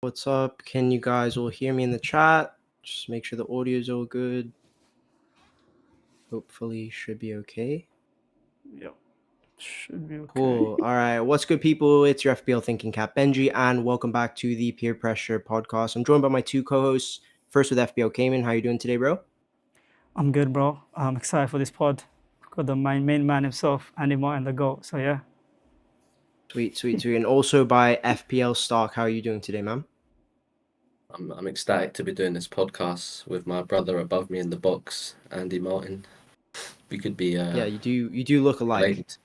What's up? Can you guys all hear me in the chat? Just make sure the audio is all good. Hopefully, should be okay. Yep. Should be okay. Cool. All right. What's good, people? It's your FPL Thinking Cap Benji, and welcome back to the Peer Pressure Podcast. I'm joined by my two co-hosts. First with FPL Kayman. How you doing today, bro? I'm good, bro. I'm excited for this pod. Got my main man himself, Andy Martin, the GOAT. So yeah. Sweet. And also by FPL Stock. How are you doing today, man? I'm ecstatic to be doing this podcast with my brother above me in the box, Andy Martin. We could be Yeah, you do look alike. related.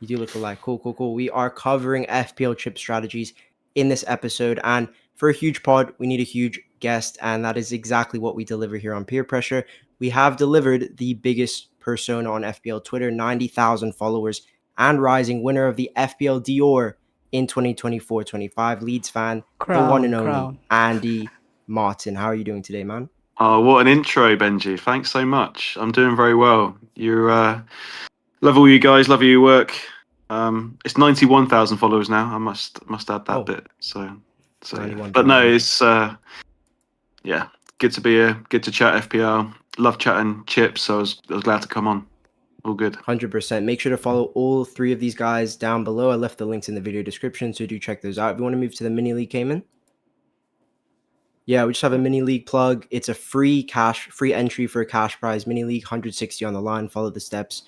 You do look alike. Cool. We are covering FPL chip strategies in this episode. And for a huge pod, we need a huge guest. And that is exactly what we deliver here on Peer Pressure. We have delivered the biggest persona on FPL Twitter, 90,000 followers, and rising winner of the FPL Dior in 2024-25, Leeds fan, the one and only Andy Martin. How are you doing today, man? Oh, what an intro, Benji. Thanks so much. I'm doing very well. Love all you guys, love your work. It's 91,000 followers now. I must add that bit. So yeah. But no, it's yeah, good to be here, good to chat FPL. Love chatting chips, so I was glad to come on. All good. 100%. Make sure to follow all three of these guys down below. I left the links in the video description, so do check those out. If you want to move to the mini league, Kayman. Yeah, we just have a mini league plug. It's a free entry for a cash prize mini league, 160 on the line. Follow the steps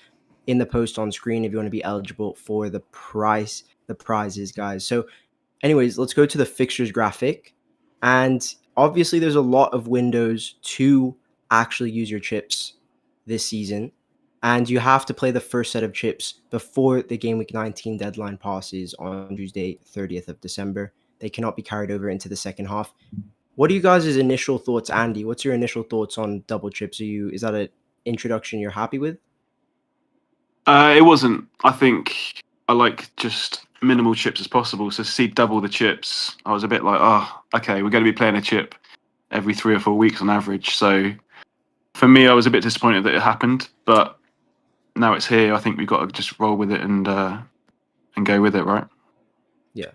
in the post on screen if you want to be eligible for the prizes, guys. So anyways, let's go to the fixtures graphic. And obviously there's a lot of windows to actually use your chips this season. And you have to play the first set of chips before the Game Week 19 deadline passes on Tuesday, 30th of December. They cannot be carried over into the second half. What are you guys' initial thoughts, Andy? What's your initial thoughts on double chips? Is that an introduction you're happy with? It wasn't. I think I like just minimal chips as possible. So to see double the chips, I was a bit like, oh, okay, we're going to be playing a chip every 3 or 4 weeks on average. So for me, I was a bit disappointed that it happened, but now it's here. I think we've got to just roll with it and go with it, right? Yeah,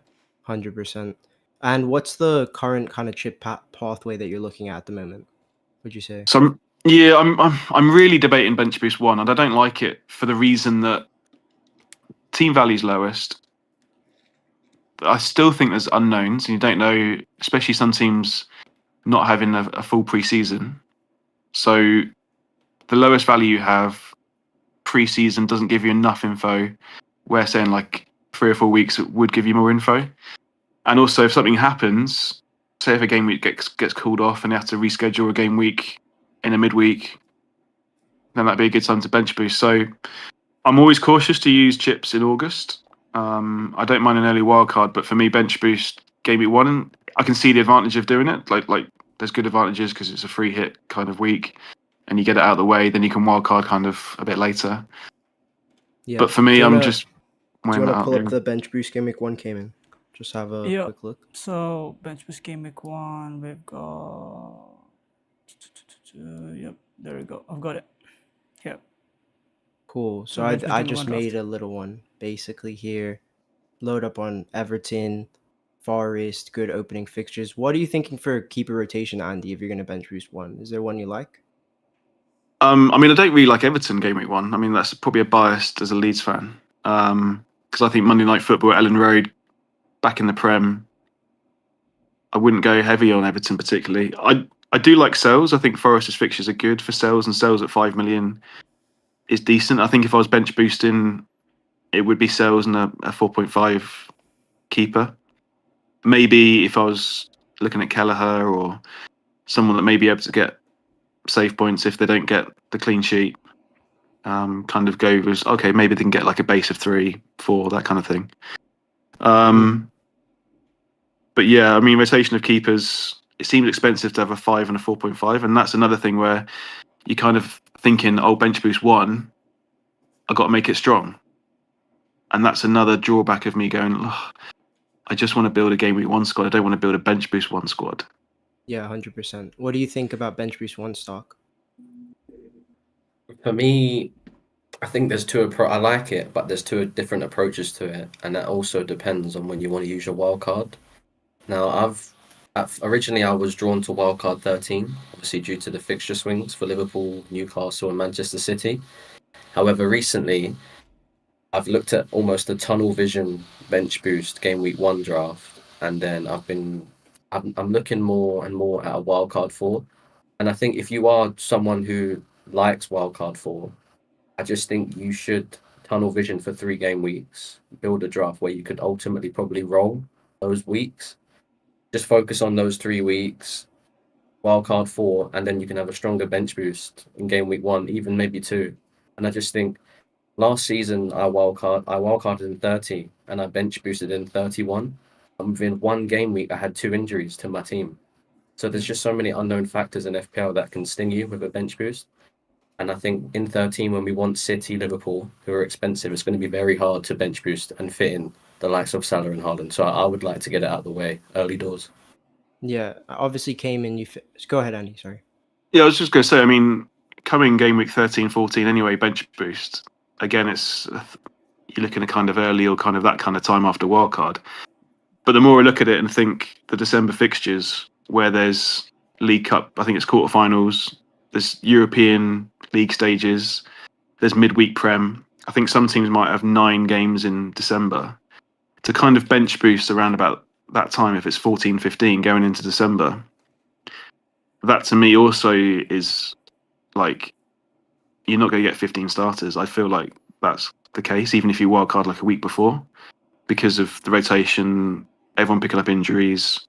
100%. And what's the current kind of chip pathway that you're looking at the moment, would you say? So I'm really debating Bench Boost 1, and I don't like it for the reason that team value's lowest. I still think there's unknowns, and you don't know, especially some teams not having a full pre-season. So the lowest value you have pre-season doesn't give you enough info. We're saying like 3 or 4 weeks it would give you more info. And also, if something happens, say if a game week gets called off and they have to reschedule a game week in a midweek, then that'd be a good time to bench boost. So I'm always cautious to use chips in August. I don't mind an early wildcard, but for me, bench boost game week 1, I can see the advantage of doing it. Like there's good advantages because it's a free hit kind of week, and you get it out of the way. Then you can wildcard kind of a bit later. Yeah. But for me, I'm just. Do you want to pull up the bench boost game week 1 came in? Just have a quick look. So bench boost game week 1, we've got. Yep, there we go. I've got it. Yep. Cool. So I just made a little one basically here. Load up on Everton, Forest, good opening fixtures. What are you thinking for keeper rotation, Andy, if you're going to bench boost 1? Is there one you like? I mean, I don't really like Everton game week 1. I mean, that's probably a bias as a Leeds fan. Because I think Monday Night Football at Ellen Road, back in the Prem, I wouldn't go heavy on Everton particularly. I do like Sells. I think Forest's fixtures are good for Sells, and Sells at 5 million is decent. I think if I was bench boosting, it would be Sells and a 4.5 keeper. Maybe if I was looking at Kelleher or someone that may be able to get save points if they don't get the clean sheet, kind of go with, okay, maybe they can get like a base of 3, 4, that kind of thing. But yeah, I mean, rotation of keepers, it seems expensive to have a 5 and a 4.5, and that's another thing where you're kind of thinking, oh, bench boost 1, I've got to make it strong. And that's another drawback of me going, oh, I just want to build a game week 1 squad. I don't want to build a bench boost 1 squad. Yeah, 100%. What do you think about bench boost 1 stock? For me, I think there's I like it, but there's 2 different approaches to it, and that also depends on when you want to use your wild card. Now, originally I was drawn to wildcard 13, obviously due to the fixture swings for Liverpool, Newcastle, and Manchester City. However, recently I've looked at almost a tunnel vision bench boost game week 1 draft, and then I'm looking more and more at a wildcard 4. And I think if you are someone who likes wildcard 4, I just think you should tunnel vision for 3 game weeks, build a draft where you could ultimately probably roll those weeks. Just focus on those 3 weeks, wildcard 4, and then you can have a stronger bench boost in game week 1, even maybe 2. And I just think last season I wildcarded in 30 and I bench boosted in 31. And within 1 game week I had 2 injuries to my team. So there's just so many unknown factors in FPL that can sting you with a bench boost. And I think in 13, when we want City, Liverpool, who are expensive, it's going to be very hard to bench boost and fit in the likes of Salah and Haaland. So I would like to get it out of the way early doors. Yeah, obviously Kayman, go ahead, Andy. Sorry. Yeah, I was just going to say, I mean, coming game week 13, 14 anyway, bench boost. Again, you're looking at kind of early or kind of that kind of time after wildcard. But the more I look at it and think the December fixtures where there's League Cup, I think it's quarterfinals, there's European League stages, there's midweek Prem. I think some teams might have 9 games in December. To kind of bench boost around about that time, if it's 14, 15 going into December, that to me also is like, you're not going to get 15 starters. I feel like that's the case, even if you wildcard like a week before, because of the rotation, everyone picking up injuries.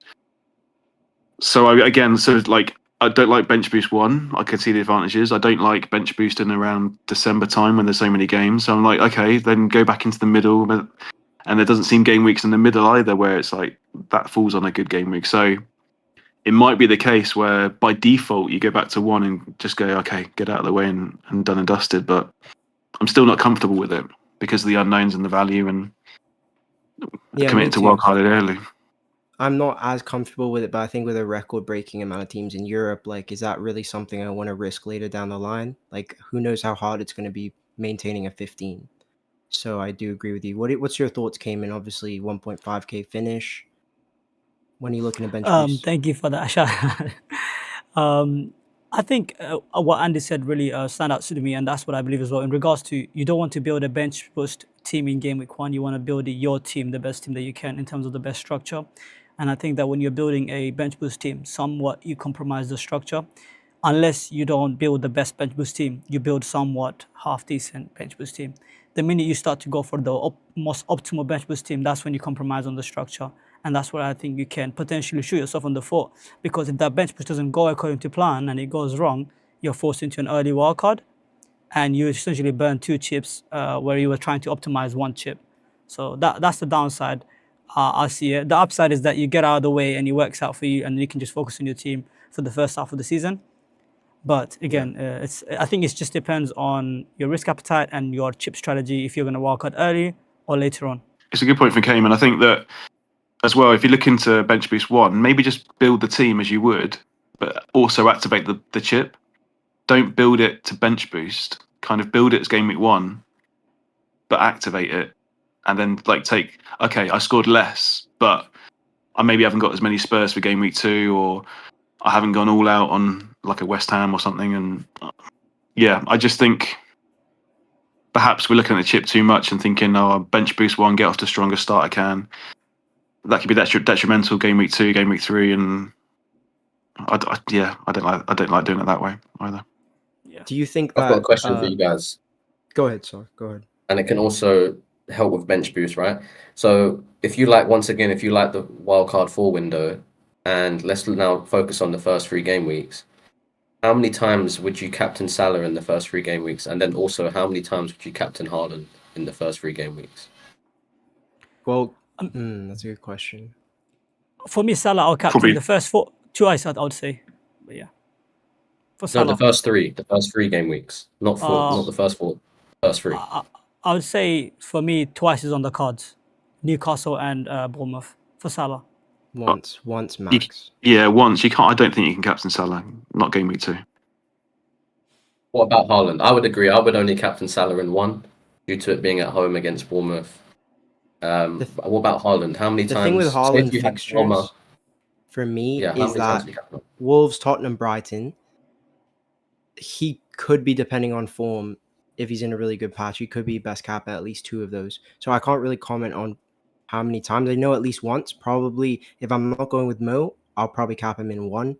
So I don't like bench boost 1. I could see the advantages. I don't like bench boosting around December time when there's so many games. So I'm like, okay, then go back into the middle. And there doesn't seem game weeks in the middle either where it's like that falls on a good game week. So it might be the case where by default you go back to 1 and just go, okay, get out of the way and done and dusted. But I'm still not comfortable with it because of the unknowns and the value and committing to wildcard it early. I'm not as comfortable with it, but I think with a record-breaking amount of teams in Europe, like, is that really something I want to risk later down the line? Like, who knows how hard it's going to be maintaining a 15. So I do agree with you. What's your thoughts, Kayman? Obviously, 1.5k finish. When are you looking to bench boost? Thank you for that, Asha. I think what Andy said really stand out to me, and that's what I believe as well. In regards to, you don't want to build a bench boost team in game week 1. You want to build your team, the best team that you can in terms of the best structure. And I think that when you're building a bench boost team, somewhat you compromise the structure. Unless you don't build the best bench boost team, you build somewhat half decent bench boost team. The minute you start to go for the most optimal bench boost team, that's when you compromise on the structure. And that's where I think you can potentially shoot yourself on the foot. Because if that bench boost doesn't go according to plan and it goes wrong, you're forced into an early wildcard. And you essentially burn 2 chips where you were trying to optimize 1 chip. So that's the downside. I see it. The upside is that you get out of the way and it works out for you and you can just focus on your team for the first half of the season. But again, I think it just depends on your risk appetite and your chip strategy if you're going to wildcard early or later on. It's a good point from Kayman. I think that as well, if you look into bench boost 1, maybe just build the team as you would, but also activate the chip. Don't build it to bench boost. Kind of build it as game week 1, but activate it. And then I scored less, but I maybe haven't got as many Spurs for game week 2, or I haven't gone all out on like a West Ham or something. And I just think perhaps we're looking at the chip too much and thinking, oh, I'll bench boost 1, get off to the strongest start I can. That could be detrimental game week 2, game week 3, and I don't like doing it that way either. Yeah. Do you think that... I've got a question for you guys. Go ahead, sorry. Go ahead. And it can also help with bench boost, right? So if you like the wildcard 4 window, and let's now focus on the first 3 game weeks, how many times would you captain Salah in the first 3 game weeks? And then also, how many times would you captain Haaland in the first 3 game weeks? Well, that's a good question. For me, Salah, I'll captain the first 2 I would say. But yeah. For Salah. No, the first 3 game weeks. Not the first 4. First 3. I would say for me, twice is on the cards. Newcastle and Bournemouth for Salah. Once max. Once. You can't. I don't think you can captain Salah. Not game week 2. What about Haaland? I would agree. I would only captain Salah in 1 due to it being at home against Bournemouth. What about Haaland? How many times? The thing with Haaland fixtures, for me Yeah, how is many times that have you captain? Wolves, Tottenham, Brighton. He could be, depending on form, if he's in a really good patch, he could be best cap at least 2 of those. So I can't really comment on how many times. I know at least once. Probably, if I'm not going with Mo, I'll probably cap him in 1,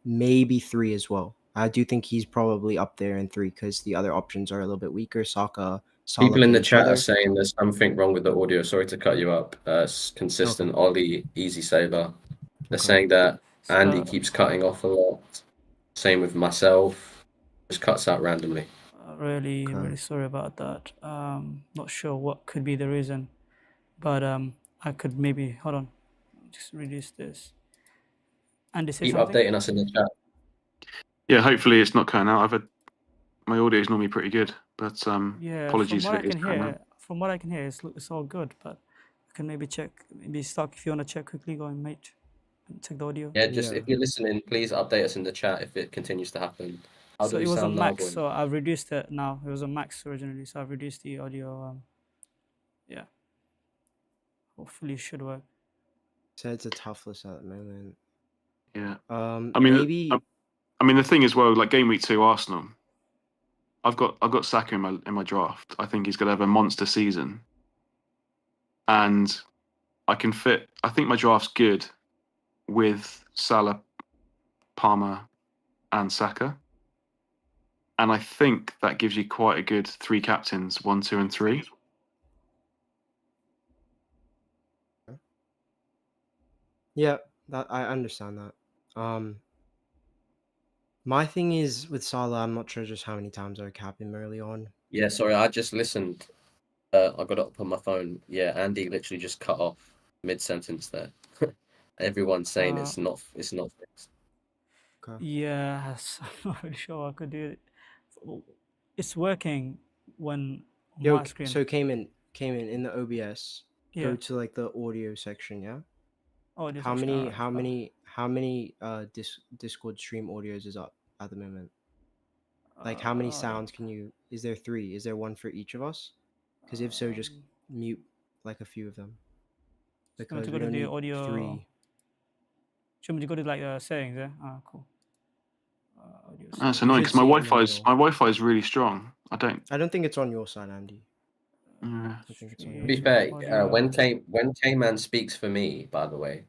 maybe 3 as well. I do think he's probably up there in 3 because the other options are a little bit weaker. Saka, Salah People in the playing chat are further. saying there's something wrong with the audio. Sorry to cut you up. Consistent Ollie, easy saver. They're Okay. saying that Andy So, keeps cutting off a lot. Same with myself. Just cuts out randomly. really, Okay. really sorry about that. Not sure what could be the reason, but I could maybe hold on, just reduce this. Andy, say Keep something. updating us in the chat. Yeah, hopefully it's not cutting out. My audio is normally pretty good, but Yeah, apologies from if what I it is can cutting out. hear, it's all good. But I can maybe check. Maybe stuck. If you want to check quickly, go and mate, and check the audio. Yeah, just Yeah. if you're listening, please update us in the chat if it continues to happen. How So do we it was on sound now, max. boys? So I've reduced it now. It was on max originally, so I've reduced the audio. Yeah, hopefully it should work. So it's a tough list at the moment. Yeah. I mean, Maybe. I mean the thing is, well, like game week 2 Arsenal, I've got Saka in my draft. I think he's going to have a monster season, and I can fit. I think my draft's good with Salah, Palmer, and Saka, and I think that gives you quite a good 3 captains, 1, 2, and 3. Yeah, that I understand that. My thing is with Salah, I'm not sure just how many times I would cap him early on. Yeah, sorry, I just listened. I got it up on my phone. Yeah, Andy literally just cut off mid-sentence there. Everyone's saying it's not fixed. Okay. Yes, I'm not really sure I could do it. It's working when on Yo, my screen. so Kayman in the OBS, Yeah. go to like the audio section, yeah? Oh, this How is many not- how many how many Discord stream audios is up at the moment? Like how many hold on. sounds can you, is there 3? Is there one for each of us? Because if so, just mute like a few of them. So you want Because to we go to don't the need audio. 3. Should we go to like settings? Yeah. Cool. Audio That's settings. You annoying should because my see it in the Wi-Fi middle. is really strong. I don't think it's on your side, Andy. Yeah. I think it's on To your be side. fair, Audio. when Kayman speaks for me, by the way,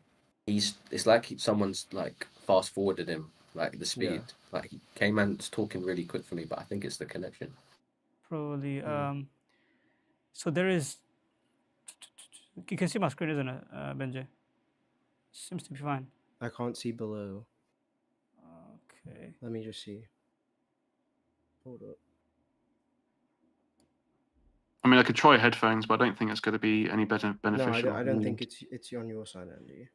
it's like someone's like fast forwarded him, like the speed. Like Kayman's talking really quick for me, but I think it's the connection. Probably. Mm. So there is. You can see my screen, isn't it, Benji? Seems to be fine. I can't see below. Okay. Let me just see. Hold up. I mean, I could try headphones, but I don't think it's going to be any better beneficial. No, I don't think it's on your side, Andy.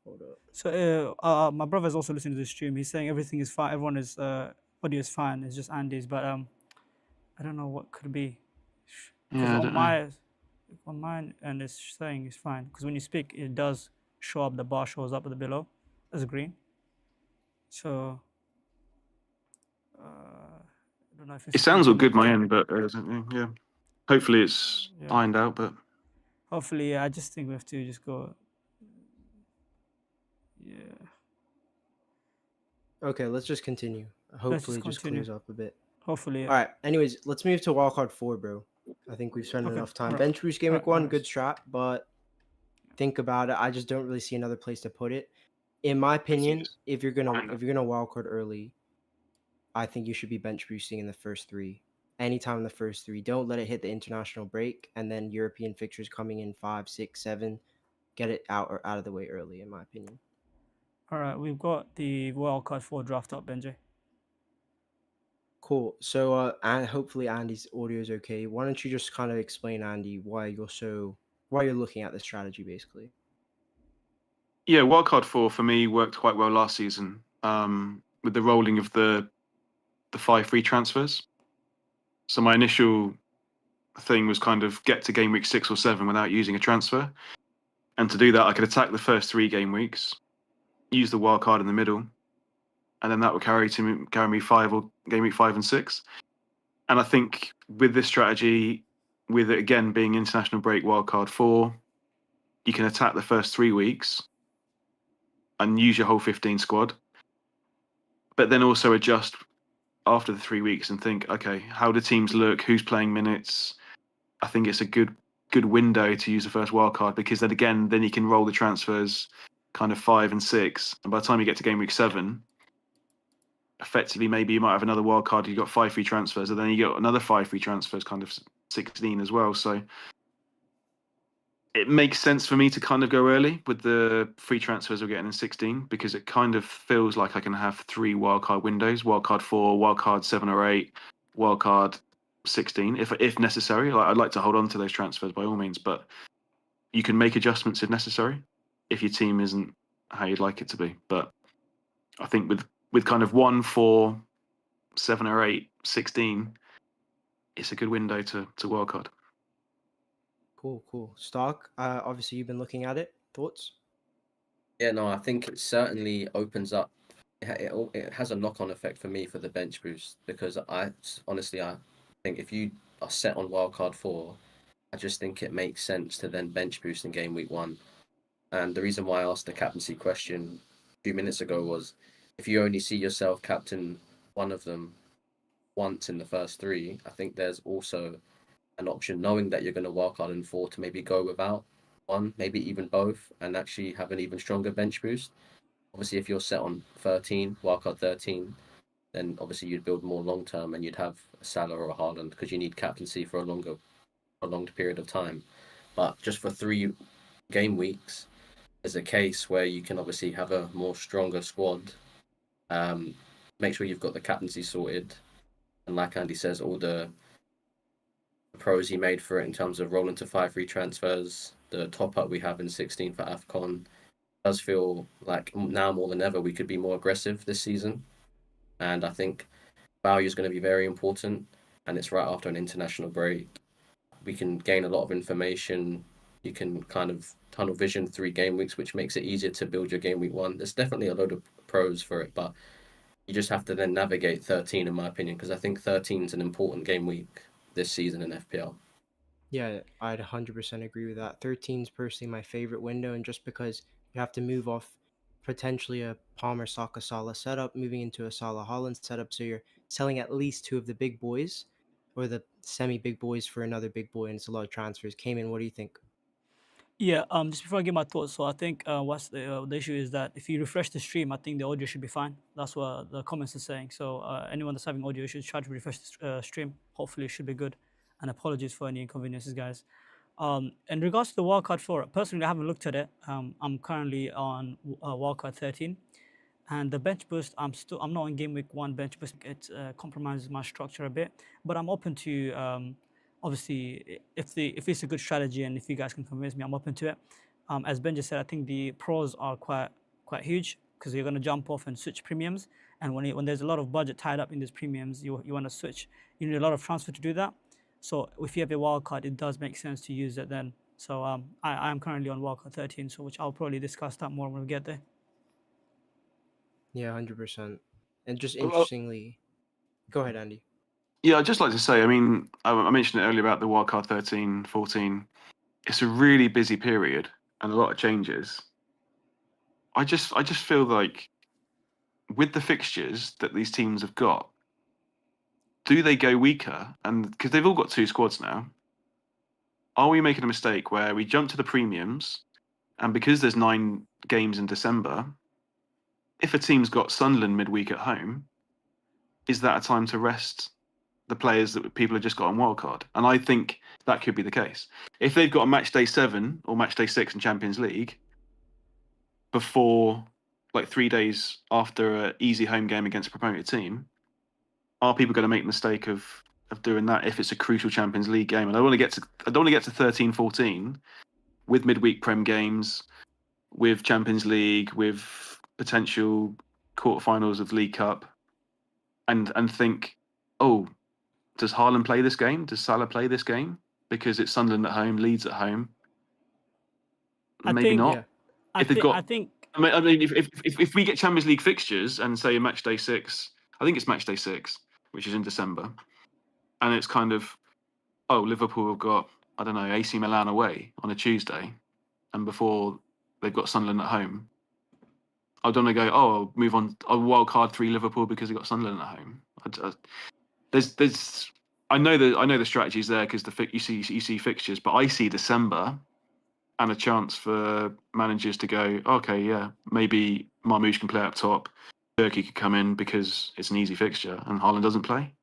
Hold up. So my brother's also listening to the stream. He's saying everything is fine. Everyone is audio is fine. It's just Andy's, but I don't know what could be. Because Yeah, I don't know. on mine and it's saying it's fine. Because when you speak, it does show up. The bar shows up at the below as green. So I don't know if it's It sounds all good, my connection. end, but yeah, hopefully it's Yeah. ironed out. But Hopefully, yeah, I just think we have to just go. Yeah. Okay, let's just continue. Hopefully, just continue. clears up a bit. Hopefully, yeah. All right. Anyways, let's move to wildcard 4, bro. I think we've spent Okay, enough time. alright, Bench boost game week 1, nice. good strat, but think about it. I just don't really see another place to put it. In my opinion, if you're gonna wildcard early, I think you should be bench boosting in the first 3. Anytime in the first 3. Don't let it hit the international break and then European fixtures coming in 5, 6, 7. Get it out of the way early, in my opinion. All right, we've got the wildcard 4 draft up, Benji. Cool. So, and hopefully Andy's audio is okay. Why don't you just kind of explain, Andy, why you're looking at this strategy, basically? yeah, wildcard 4 for me worked quite well last season with the rolling of the 5 free transfers. So my initial thing was kind of get to game week 6 or 7 without using a transfer, and to do that, I could attack the first 3 game weeks, use the wild card in the middle, and then that would carry me 5 or game week 5 and 6. And I think with this strategy, with it again being international break wildcard 4, you can attack the first 3 weeks, and use your whole 15 squad, but then also adjust after the 3 weeks and think, okay, how do teams look? Who's playing minutes? I think it's a good window to use the first wildcard, because then you can roll the transfers kind of 5 and 6, and by the time you get to game week 7, effectively maybe you might have another wildcard. You've got 5 free transfers, and then you got another 5 free transfers, kind of 16 as well. So it makes sense for me to kind of go early with the free transfers we're getting in 16, because it kind of feels like I can have 3 wildcard windows: wildcard 4, wildcard 7 or 8, wildcard 16, if necessary. I'd like to hold on to those transfers by all means, but you can make adjustments if necessary if your team isn't how you'd like it to be. But I think with kind of 1, 4, 7 or 8, 16, it's a good window to wildcard. Cool. Stark, obviously you've been looking at it. Thoughts? Yeah, no, I think it certainly opens up. It has a knock-on effect for me for the bench boost, because I think if you are set on wildcard 4, I just think it makes sense to then bench boost in game week 1. And the reason why I asked the captaincy question a few minutes ago was, if you only see yourself captain one of them once in the first 3, I think there's also an option, knowing that you're going to wildcard in 4, to maybe go without one, maybe even both, and actually have an even stronger bench boost. Obviously, if you're set on 13, wildcard 13, then obviously you'd build more long term, and you'd have a Salah or a Haaland, because you need captaincy for a longer period of time. But just for 3 game weeks, there's a case where you can obviously have a more stronger squad. Make sure you've got the captaincy sorted, and like Andy says, all the pros he made for it in terms of rolling to 5 free transfers, the top up we have in 16 for AFCON, does feel like now more than ever we could be more aggressive this season. And I think value is going to be very important, and it's right after an international break. We can gain a lot of information. You can kind of tunnel vision 3 game weeks, which makes it easier to build your game week 1. There's definitely a load of pros for it, but you just have to then navigate 13, in my opinion, because I think 13 is an important game week this season in FPL. Yeah, I'd 100% agree with that. 13 is personally my favorite window, and just because you have to move off potentially a Palmer Saka Salah setup, moving into a Salah Haaland setup, so you're selling at least 2 of the big boys, or the semi big boys, for another big boy, and it's a lot of transfers. Kayman, what do you think? Yeah, just before I give my thoughts, so I think what's the issue is that if you refresh the stream, I think the audio should be fine. That's what the comments are saying. So anyone that's having audio issues, try to refresh the stream. Hopefully, it should be good. And apologies for any inconveniences, guys. In regards to the wildcard 4, personally, I haven't looked at it. I'm currently on wildcard 13, and the bench boost, I'm not on game week 1 bench boost. It compromises my structure a bit, but I'm open to obviously if it's a good strategy, and if you guys can convince me, I'm open to it. As Ben just said, I think the pros are quite huge, because you're going to jump off and switch premiums, and when there's a lot of budget tied up in these premiums, you want to switch. You need a lot of transfer to do that. So if you have a wildcard, it does make sense to use it then. So I am currently on wildcard 13, so which I'll probably discuss that more when we get there. Yeah, 100%. And just Well, interestingly, go ahead, Andy. yeah, I'd just like to say, I mean, I mentioned it earlier about the wildcard 13, 14. It's a really busy period and a lot of changes. I just feel like with the fixtures that these teams have got, do they go weaker? And because they've all got 2 squads now, are we making a mistake where we jump to the premiums, and because there's 9 games in December, if a team's got Sunderland midweek at home, is that a time to rest the players that people have just got on wildcard? And I think that could be the case. If they've got a match day 7 or match day 6 in Champions League before, like 3 days after an easy home game against a promoted team, are people going to make the mistake of doing that if it's a crucial Champions League game? And I don't want to get to 13, 14 with midweek Prem games, with Champions League, with potential quarterfinals of League Cup, and think, oh, does Haaland play this game? Does Salah play this game? Because it's Sunderland at home, Leeds at home. Maybe not. Yeah. I If they've think, got, I think I mean, if we get Champions League fixtures and say a match day 6, I think it's match day 6, which is in December, and it's kind of, oh, Liverpool have got, I don't know, AC Milan away on a Tuesday, and before they've got Sunderland at home. I don't want to go. Oh, I'll move on. I'll wild card 3 Liverpool because they got Sunderland at home. There's. I know the strategy's there because you see fixtures, but I see December and a chance for managers to go, okay, yeah, maybe Marmoush can play up top, Turkey could come in because it's an easy fixture, and Haaland doesn't play.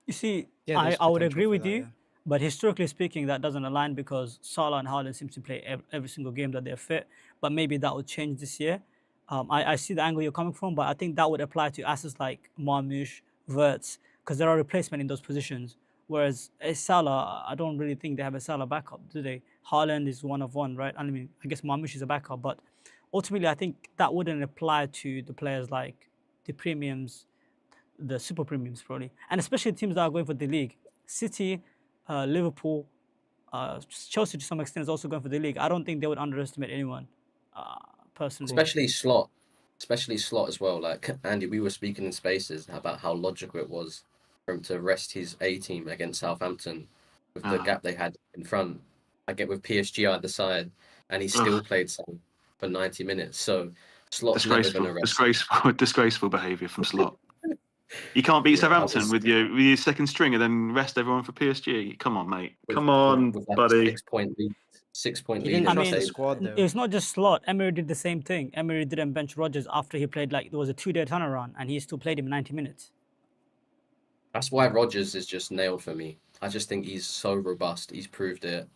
You see, Yeah, there's I would potential agree for with that, you, yeah. but historically speaking, that doesn't align because Salah and Haaland seem to play every single game that they're fit. But maybe that will change this year. I see the angle you're coming from, but I think that would apply to assets like Marmoush, Wirtz, because there are replacement in those positions. Whereas a Salah, I don't really think they have a Salah backup, do they? Haaland is one of one, right? I mean, I guess Marmoush is a backup, but ultimately, I think that wouldn't apply to the players like the premiums, the super premiums probably, and especially teams that are going for the league. City, Liverpool, Chelsea to some extent is also going for the league. I don't think they would underestimate anyone, personally. Especially Slot as well. Like Andy, we were speaking in Spaces about how logical it was for him to rest his A team against Southampton with the gap they had in front. I get with PSG either side, and he still played some for 90 minutes. So Slot's never going to rest. Disgraceful behaviour from Slot. You can't beat Southampton with your second string and then rest everyone for PSG. Come on, mate. Come on, with like buddy. 6-point lead. 6-point He lead. didn't I trust mean, the squad, though. it's not just Slot. Emery did the same thing. Emery didn't bench Rodgers after he played like there was a 2-day turnaround, and he still played him 90 minutes. That's why Rodgers is just nailed for me. I just think he's so robust. He's proved it.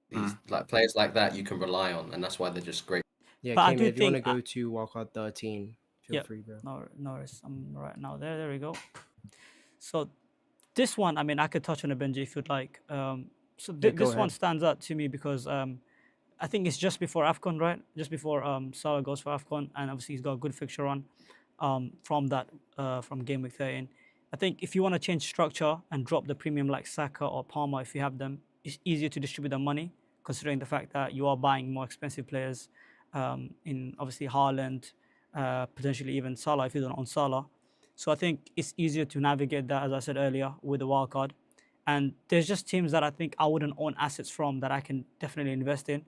He's like players like that you can rely on, and that's why they're just great. Yeah, But I Kayman, do if you want to think go to wildcard 13, feel free, bro. no worries. I'm right now. There we go. So this one, I mean, I could touch on a Benji if you'd like. So Yeah, go this one ahead. stands out to me because I think it's just before AFCON, right? Just before Salah goes for AFCON, and obviously he's got a good fixture on from game week 13. I think if you want to change structure and drop the premium like Saka or Palmer, if you have them, it's easier to distribute the money, considering the fact that you are buying more expensive players in obviously Haaland, potentially even Salah if you don't own Salah. So I think it's easier to navigate that, as I said earlier, with the wildcard. And there's just teams that I think I wouldn't own assets from that I can definitely invest in.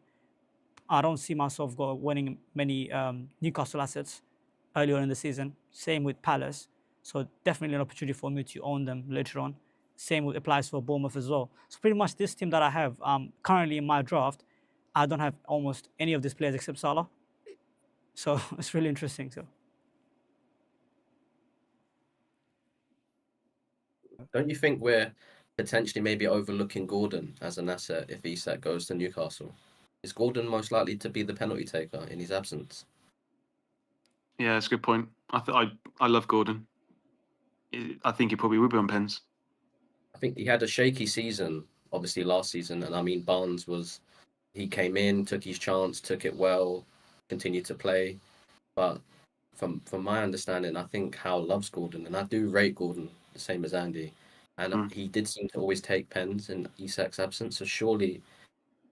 I don't see myself winning many Newcastle assets earlier in the season. Same with Palace. So definitely an opportunity for me to own them later on. Same applies for Bournemouth as well. So pretty much this team that I have currently in my draft, I don't have almost any of these players except Salah. So it's really interesting. So Don't you think we're potentially maybe overlooking Gordon as an asset if Isak goes to Newcastle? Is Gordon most likely to be the penalty taker in his absence? Yeah, that's a good point. I love Gordon. I think he probably would be on pens. I think he had a shaky season, obviously last season, and I mean he came in, took his chance, took it well, continued to play. But from my understanding, I think Howe loves Gordon, and I do rate Gordon the same as Andy. And he did seem to always take pens in Isak's absence, so surely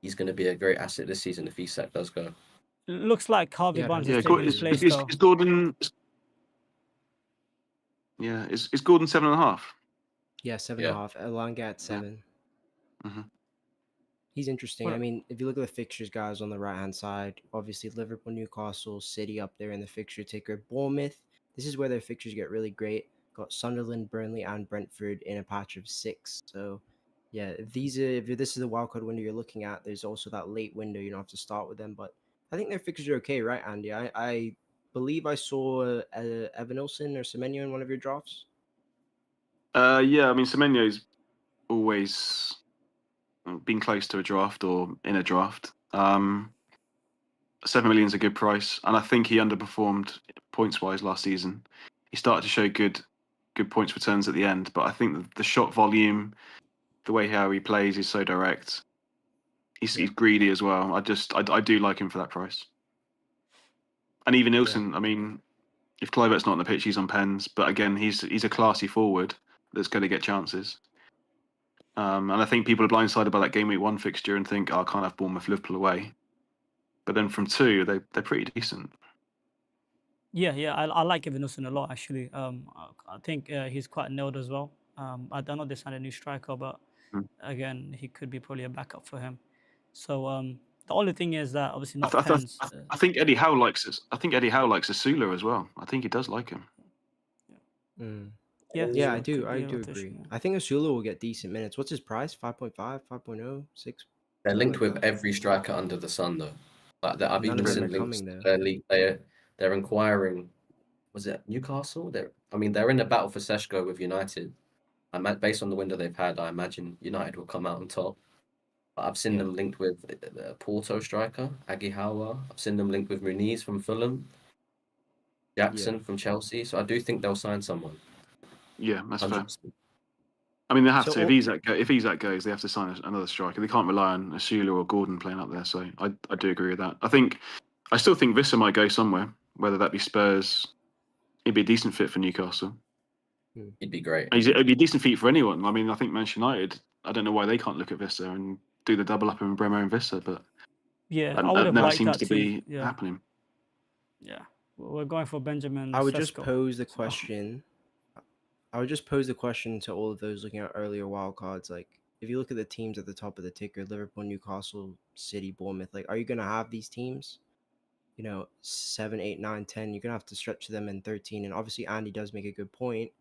he's going to be a great asset this season if Isak does go. looks like Harvey Barnes is Yeah, taking his place though. Is Gordon? Yeah, is Gordon 7.5? Yeah, 7.5. Elanga at 7. Mm-hmm. He's interesting. I mean, if you look at the fixtures, guys, on the right-hand side, obviously Liverpool, Newcastle, City up there in the fixture ticker. Bournemouth, this is where their fixtures get really great. Got Sunderland, Burnley, and Brentford in a patch of 6. So, yeah, if this is the wildcard window you're looking at, there's also that late window. You don't have to start with them. But I think their fixtures are okay, right, Andy? I believe I saw Evan Olsen or Semenyo in one of your drafts. Yeah, I mean, Semenyo's always been close to a draft or in a draft. 7 million is a good price, and I think he underperformed points-wise last season. He started to show good points returns at the end, but I think the shot volume, the way how he plays is so direct. He's greedy as well. I do like him for that price. And even Ilson, I mean, if Kluivert's not on the pitch, he's on pens. But again, he's a classy forward that's going to get chances. And I think people are blindsided by that game week 1 fixture and think, I can't have Bournemouth, Liverpool away. But then from 2, they're pretty decent. Yeah, I like Evan Olsen a lot actually. I think he's quite nailed as well. I don't know they signed a new striker, but again, he could be probably a backup for him. So The only thing is that obviously I, not th- I, th- Pens. I th- I think Eddie Howe likes us. I think Eddie Howe likes Asula as well. I think he does like him. Mm. Yeah, Yeah, so I it do. could I be a do rotation, agree. yeah. I think Osula will get decent minutes. What's his price? 5.5, 5.0, 6? They're Something linked like with that. every striker under the sun, though. Like I've None even of them seen are links coming to though. their league. They're inquiring. Was it Newcastle? They're in a battle for Seshko with United. Based on the window they've had, I imagine United will come out on top. But I've seen Yeah. them linked with a Porto striker, Aguihawa. I've seen them linked with Muniz from Fulham, Jackson from Chelsea. So I do think they'll sign someone. Yeah, that's fair. 100%. I mean, they have So to. all- If Isak goes, they have to sign another striker. They can't rely on Asula or Gordon playing up there. So I do agree with that. I still think Visser might go somewhere, whether that be Spurs. He'd be a decent fit for Newcastle. He'd be great. It'd be a decent fit for anyone. I mean, I think Manchester United, I don't know why they can't look at Visser and do the double up in Bremer and Visser, but Yeah, I that would have never liked seems that to too. be Yeah, happening. yeah. We're going for Benjamin. I would just Sesko. pose the So- question. I would just pose the question to all of those looking at earlier wildcards. Like, if you look at the teams at the top of the ticker, Liverpool, Newcastle, City, Bournemouth, like, are you going to have these teams? 7, 8, 9, 10. You're going to have to stretch them in 13. And obviously, Andy does make a good point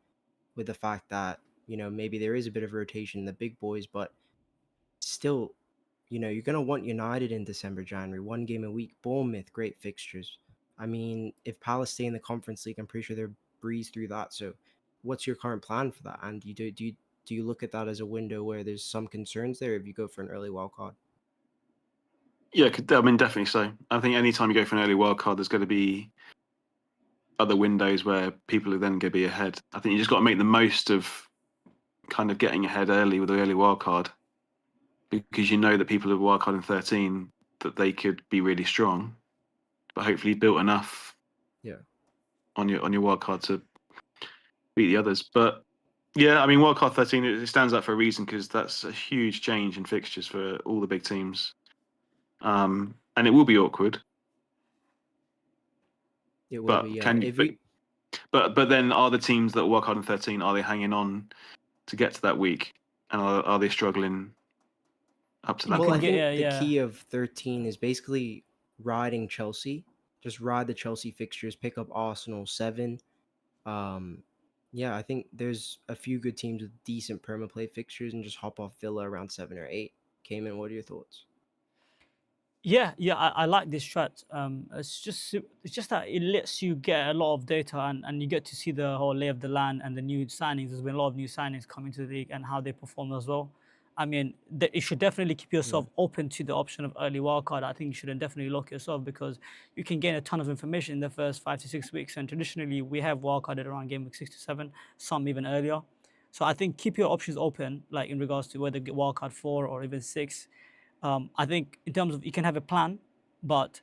with the fact that, maybe there is a bit of rotation in the big boys, but still, you're going to want United in December, January, one game a week. Bournemouth, great fixtures. I mean, if Palace stay in the Conference League, I'm pretty sure they'll breeze through that. So, what's your current plan for that? And do you look at that as a window where there's some concerns there if you go for an early wild card? Yeah, I mean, definitely so. I think anytime you go for an early wild card, there's going to be other windows where people are then going to be ahead. I think you just got to make the most of kind of getting ahead early with the early wild card, because you know that people who wild card in 13 that they could be really strong, but hopefully you built enough on your wild card to beat the others. But yeah, I mean, wild card 13 it stands out for a reason, because that's a huge change in fixtures for all the big teams, and it will be awkward. It will But be. can you? If we But then are the teams that wild card in 13, are they hanging on to get to that week, and are they struggling up to that Well, I point? think Yeah, the yeah. key of 13 is basically riding Chelsea. Just ride the Chelsea fixtures, pick up Arsenal 7. Yeah, I think there's a few good teams with decent permaplay fixtures, and just hop off Villa around 7 or 8. Kayman, what are your thoughts? Yeah, I like this strat. It's just that it lets you get a lot of data, and you get to see the whole lay of the land and the new signings. There's been a lot of new signings coming to the league and how they perform as well. I mean, you should definitely keep yourself open to the option of early wildcard. I think you should definitely lock yourself, because you can gain a ton of information in the first 5 to 6 weeks. And traditionally, we have wildcarded around game week 6 to 7, some even earlier. So I think keep your options open, like in regards to whether get wildcard 4 or even 6. I think in terms of, you can have a plan, but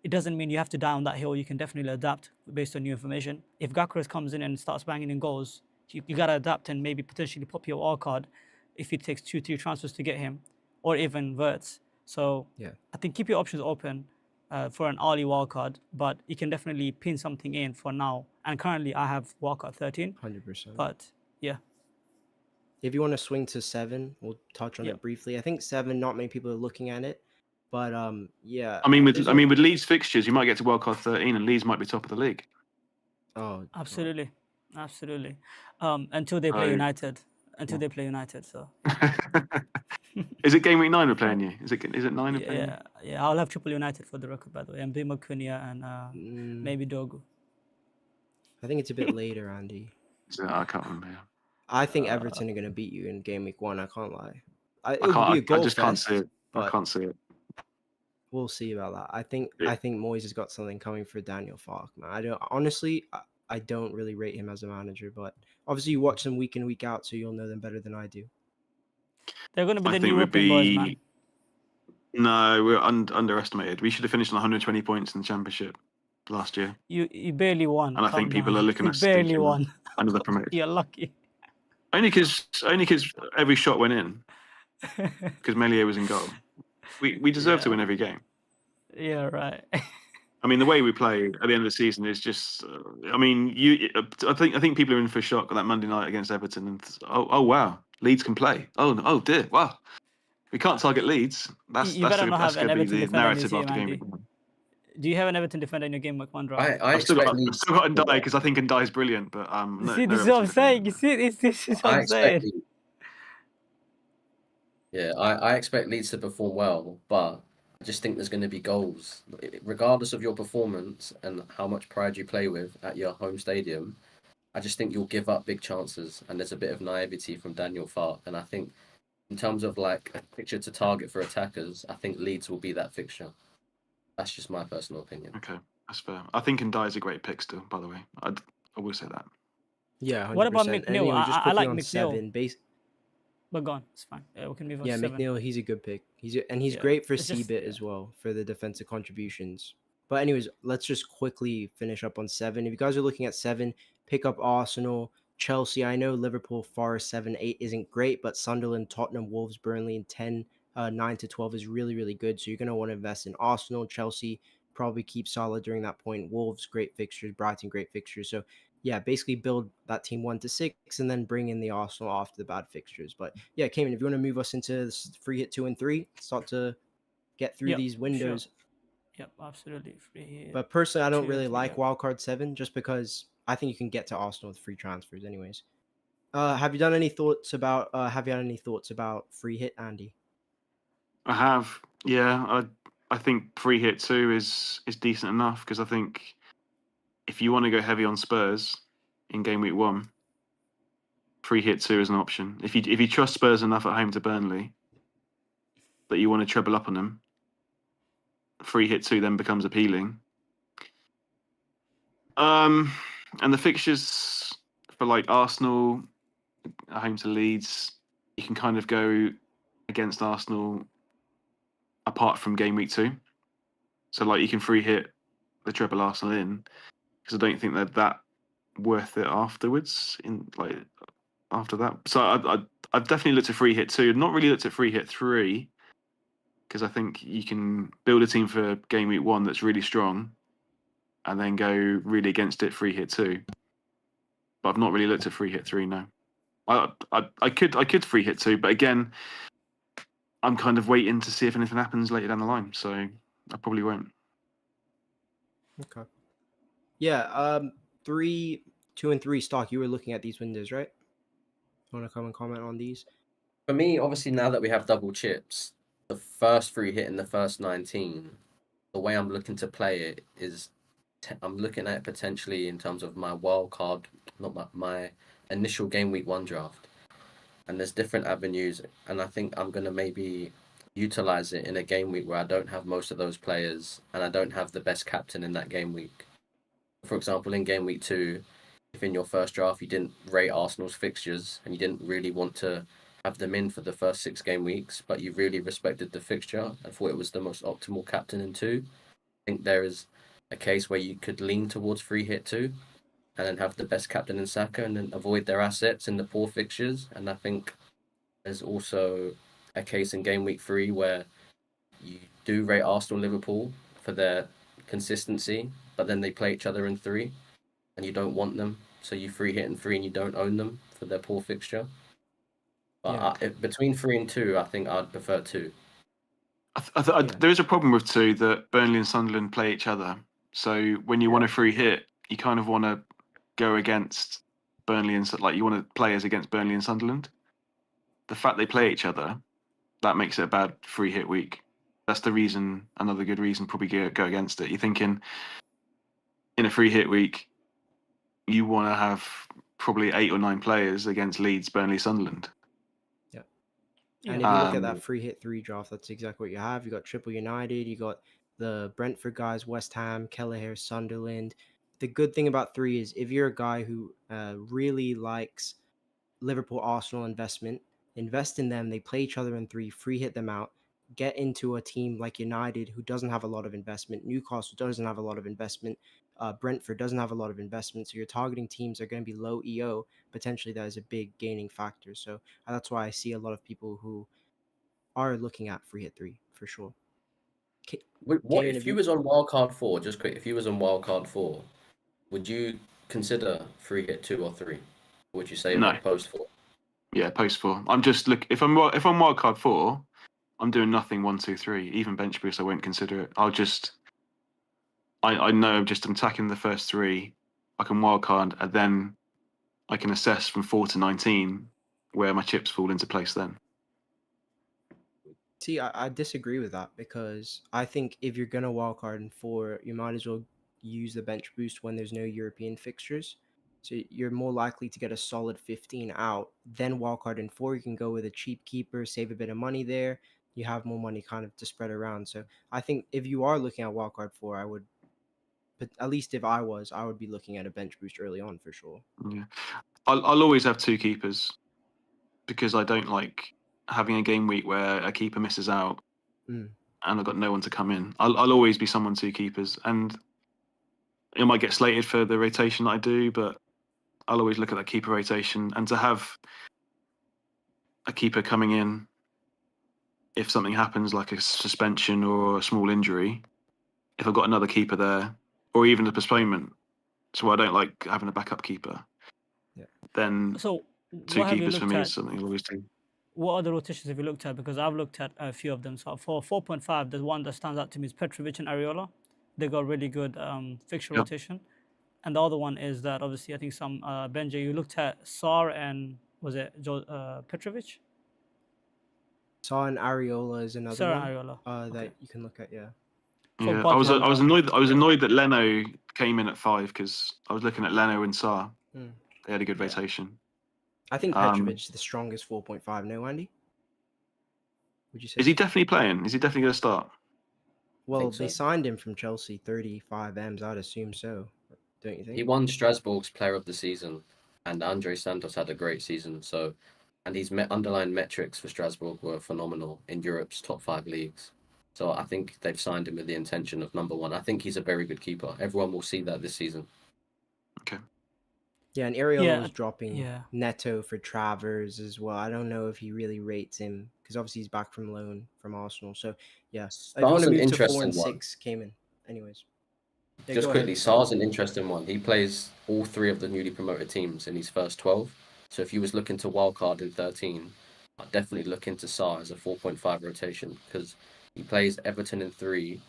it doesn't mean you have to die on that hill. You can definitely adapt based on new information. If Gakras comes in and starts banging in goals, you got to adapt and maybe potentially pop your wild card if it takes 2-3 transfers to get him, or even Verts. So Yeah. I think keep your options open for an early wild card, but you can definitely pin something in for now. And currently I have wild card 13, 100%. but yeah. If you want to swing to 7, we'll touch on Yeah. it briefly. I think 7, not many people are looking at it, but yeah. I mean, with there's with Leeds fixtures, you might get to wild card 13, and Leeds might be top of the league. Oh, Absolutely. Until they play So- United. They play United. So Is it game week 9 we're playing you? Is it 9 we're playing you? yeah. I'll have triple United for the record, by the way. And Bima Kunia and maybe Dogu. I think it's a bit later, Andy. I can't remember. Yeah. I think Everton are going to beat you in game week 1. I can't lie. It I will can't. be a goal I just can't fest, see it. I but can't see it. we'll see about that. I think Yeah. Moyes has got something coming for Daniel Fark, man. I don't really rate him as a manager, but obviously you watch them week in, week out, so you'll know them better than I do. They're going to be I the think new we'd European boys, man. No, we're underestimated. We should have finished on 120 points in the championship last year, You barely won. and I think Calm people down. are looking You at us barely thinking won. under the promoted. You're lucky. Only because every shot went in, because Melier was in goal. We deserve to win every game. Yeah, right. I mean, the way we play at the end of the season is just. I mean, I think people are in for a shock on that Monday night against Everton, and oh wow, Leeds can play. Oh dear, wow. We can't target Leeds. That's You better not that's have an going to be Everton the defender in your narrative team, after game Andy. week 1. Do you have an Everton defender in your game week 1 draft? I I've still expect got Leeds. Ndai because I think Ndai is brilliant, but no, See, no this is what I'm Everton saying. defender. You see, this is what I I'm expect saying. Leeds. Yeah, I expect Leeds to perform well, but I just think there's going to be goals. Regardless of your performance and how much pride you play with at your home stadium, I just think you'll give up big chances, and there's a bit of naivety from Daniel Farke. And I think, in terms of like a fixture to target for attackers, I think Leeds will be that fixture. That's just my personal opinion. Okay, that's fair. I think Ndai is a great pick still, by the way. I will say that. Yeah, 100%. What about And McNeil? anyway, just I quickly like on McNeil. 7, But go on, it's fine. Yeah, we can move on yeah, to 7. McNeil, he's a good pick. He's Yeah, great for it's just- C-bit as well for the defensive contributions. But anyways, let's just quickly finish up on 7. If you guys are looking at 7, pick up Arsenal, Chelsea. I know Liverpool, Forest 7, 8 isn't great, but Sunderland, Tottenham, Wolves, Burnley, and 10, 9 to 12 is really, really good. So you're going to want to invest in Arsenal, Chelsea, probably keep solid during that point. Wolves, great fixtures, Brighton, great fixtures. So yeah, basically build that team 1 to 6 and then bring in the Arsenal after the bad fixtures. But yeah, Kayman, if you want to move us into this free hit 2 and 3, start to get through Yep, these windows. Sure. Yep, absolutely. Free hit. But personally, I don't 2 really and 3, like yep. wildcard 7 just because I think you can get to Arsenal with free transfers anyways. Have you had any thoughts about free hit, Andy? I have, yeah. I think free hit 2 is decent enough because I think if you want to go heavy on Spurs in game week 1, free hit 2 is an option. If you trust Spurs enough at home to Burnley that you want to treble up on them, free hit 2 then becomes appealing. And the fixtures for like Arsenal at home to Leeds, you can kind of go against Arsenal apart from game week 2. So like you can free hit the treble Arsenal in because I don't think they're that worth it afterwards. In like after that, so I've definitely looked at free hit 2. Not really looked at free hit 3 because I think you can build a team for game week 1 that's really strong, and then go really against it free hit 2. But I've not really looked at free hit 3. No, I could free hit 2, but again, I'm kind of waiting to see if anything happens later down the line. So I probably won't. Okay. Yeah, 3, 2, and 3 stock. You were looking at these windows, right? Want to come and comment on these? For me, obviously, now that we have double chips, the first free hit in the first 19, the way I'm looking to play it is I'm looking at it potentially in terms of my wild card, not my initial game week 1 draft. And there's different avenues, and I think I'm going to maybe utilize it in a game week where I don't have most of those players and I don't have the best captain in that game week. For example, in game week 2, if in your first draft you didn't rate Arsenal's fixtures and you didn't really want to have them in for the first 6 game weeks, but you really respected the fixture and thought it was the most optimal captain in 2, I think there is a case where you could lean towards free hit 2 and then have the best captain in Saka and then avoid their assets in the poor fixtures. And I think there's also a case in game week 3 where you do rate Arsenal and Liverpool for their consistency, but then they play each other in 3 and you don't want them. So you free hit in 3 and you don't own them for their poor fixture. But Yeah. between 3 and 2, I think I'd prefer 2. Yeah. There is a problem with 2 that Burnley and Sunderland play each other. So when you want a free hit, you kind of want to go against Burnley and like you want to play as against Burnley and Sunderland. The fact they play each other, that makes it a bad free hit week. That's the reason. Another good reason probably go against it. You're thinking in a free hit week, you want to have probably 8 or 9 players against Leeds, Burnley, Sunderland. And if you look at that free hit 3 draft, that's exactly what you have. You got Triple United, you got the Brentford guys, West Ham, Kelleher, Sunderland. The good thing about 3 is if you're a guy who really likes Liverpool Arsenal invest in them. They play each other in 3, free hit them out, get into a team like United who doesn't have a lot of investment. Newcastle doesn't have a lot of investment. Brentford doesn't have a lot of investment. So you're targeting teams that are going to be low EO. Potentially that is a big gaining factor. So that's why I see a lot of people who are looking at free hit 3 for sure. What if you was on wildcard 4? Just quick, if you was on wildcard 4, would you consider free hit 2 or 3? Or would you say No. like post 4? Yeah, post 4. I'm just if I'm wildcard 4, I'm doing nothing 1, 2, 3. Even bench boost, I won't consider it. I'll just. I know just I'm attacking the first 3. I can wildcard, and then I can assess from 4 to 19 where my chips fall into place. Then. See, I disagree with that because I think if you're gonna wildcard in 4, you might as well use the bench boost when there's no European fixtures. So you're more likely to get a solid 15 out. Then wildcard in 4, you can go with a cheap keeper, save a bit of money there. You have more money kind of to spread around. So I think if you are looking at wildcard 4, I would, but at least if I was, I would be looking at a bench boost early on for sure. Yeah, I'll always have 2 keepers because I don't like having a game week where a keeper misses out Mm. and I've got no one to come in. I'll always be someone 2 keepers, and it might get slated for the rotation that I do, but I'll always look at that keeper rotation, and to have a keeper coming in if something happens like a suspension or a small injury, if I've got another keeper there, or even a postponement, so I don't like having a backup keeper, then So 2 what have you keepers for looked me at? is something I'll always do. What other rotations have you looked at? Because I've looked at a few of them. So for 4.5, the one that stands out to me is Petrovic and Areola. They got really good fixture Yep. rotation. And the other one is that obviously I think some Benja, you looked at Sar and was it Petrovic? Saw and Areola is another Sar and one Areola. that Okay. you can look at. Yeah. For Yeah, I was Guardiola, annoyed. I was annoyed that Leno came in at 5 because I was looking at Leno and Sarr. Mm. They had a good Yeah. rotation. I think Petrovic is the strongest 4.5. No, Andy? Would you say? Is he so? definitely playing? Is he definitely going to start? Well, so. they signed him from Chelsea, 35 M's. I'd assume so. Don't you think? He won Strasbourg's Player of the Season, and Andre Santos had a great season. So, and his underlying metrics for Strasbourg were phenomenal in Europe's top 5 leagues. So I think they've signed him with the intention of number 1. I think he's a very good keeper. Everyone will see that this season. Okay. Yeah, and Areola Yeah, was dropping yeah. Neto for Travers as well. I don't know if he really rates him because obviously he's back from loan from Arsenal. So yeah, if you want Sar's to an move to 4 interesting and one. 6, Kayman. Anyways, yeah, Just go quickly, ahead. Sar's an interesting one. He plays all 3 of the newly promoted teams in his first 12. So if you was looking to wildcard in 13, I'd definitely look into Sar as a 4.5 rotation because he plays Everton in 3,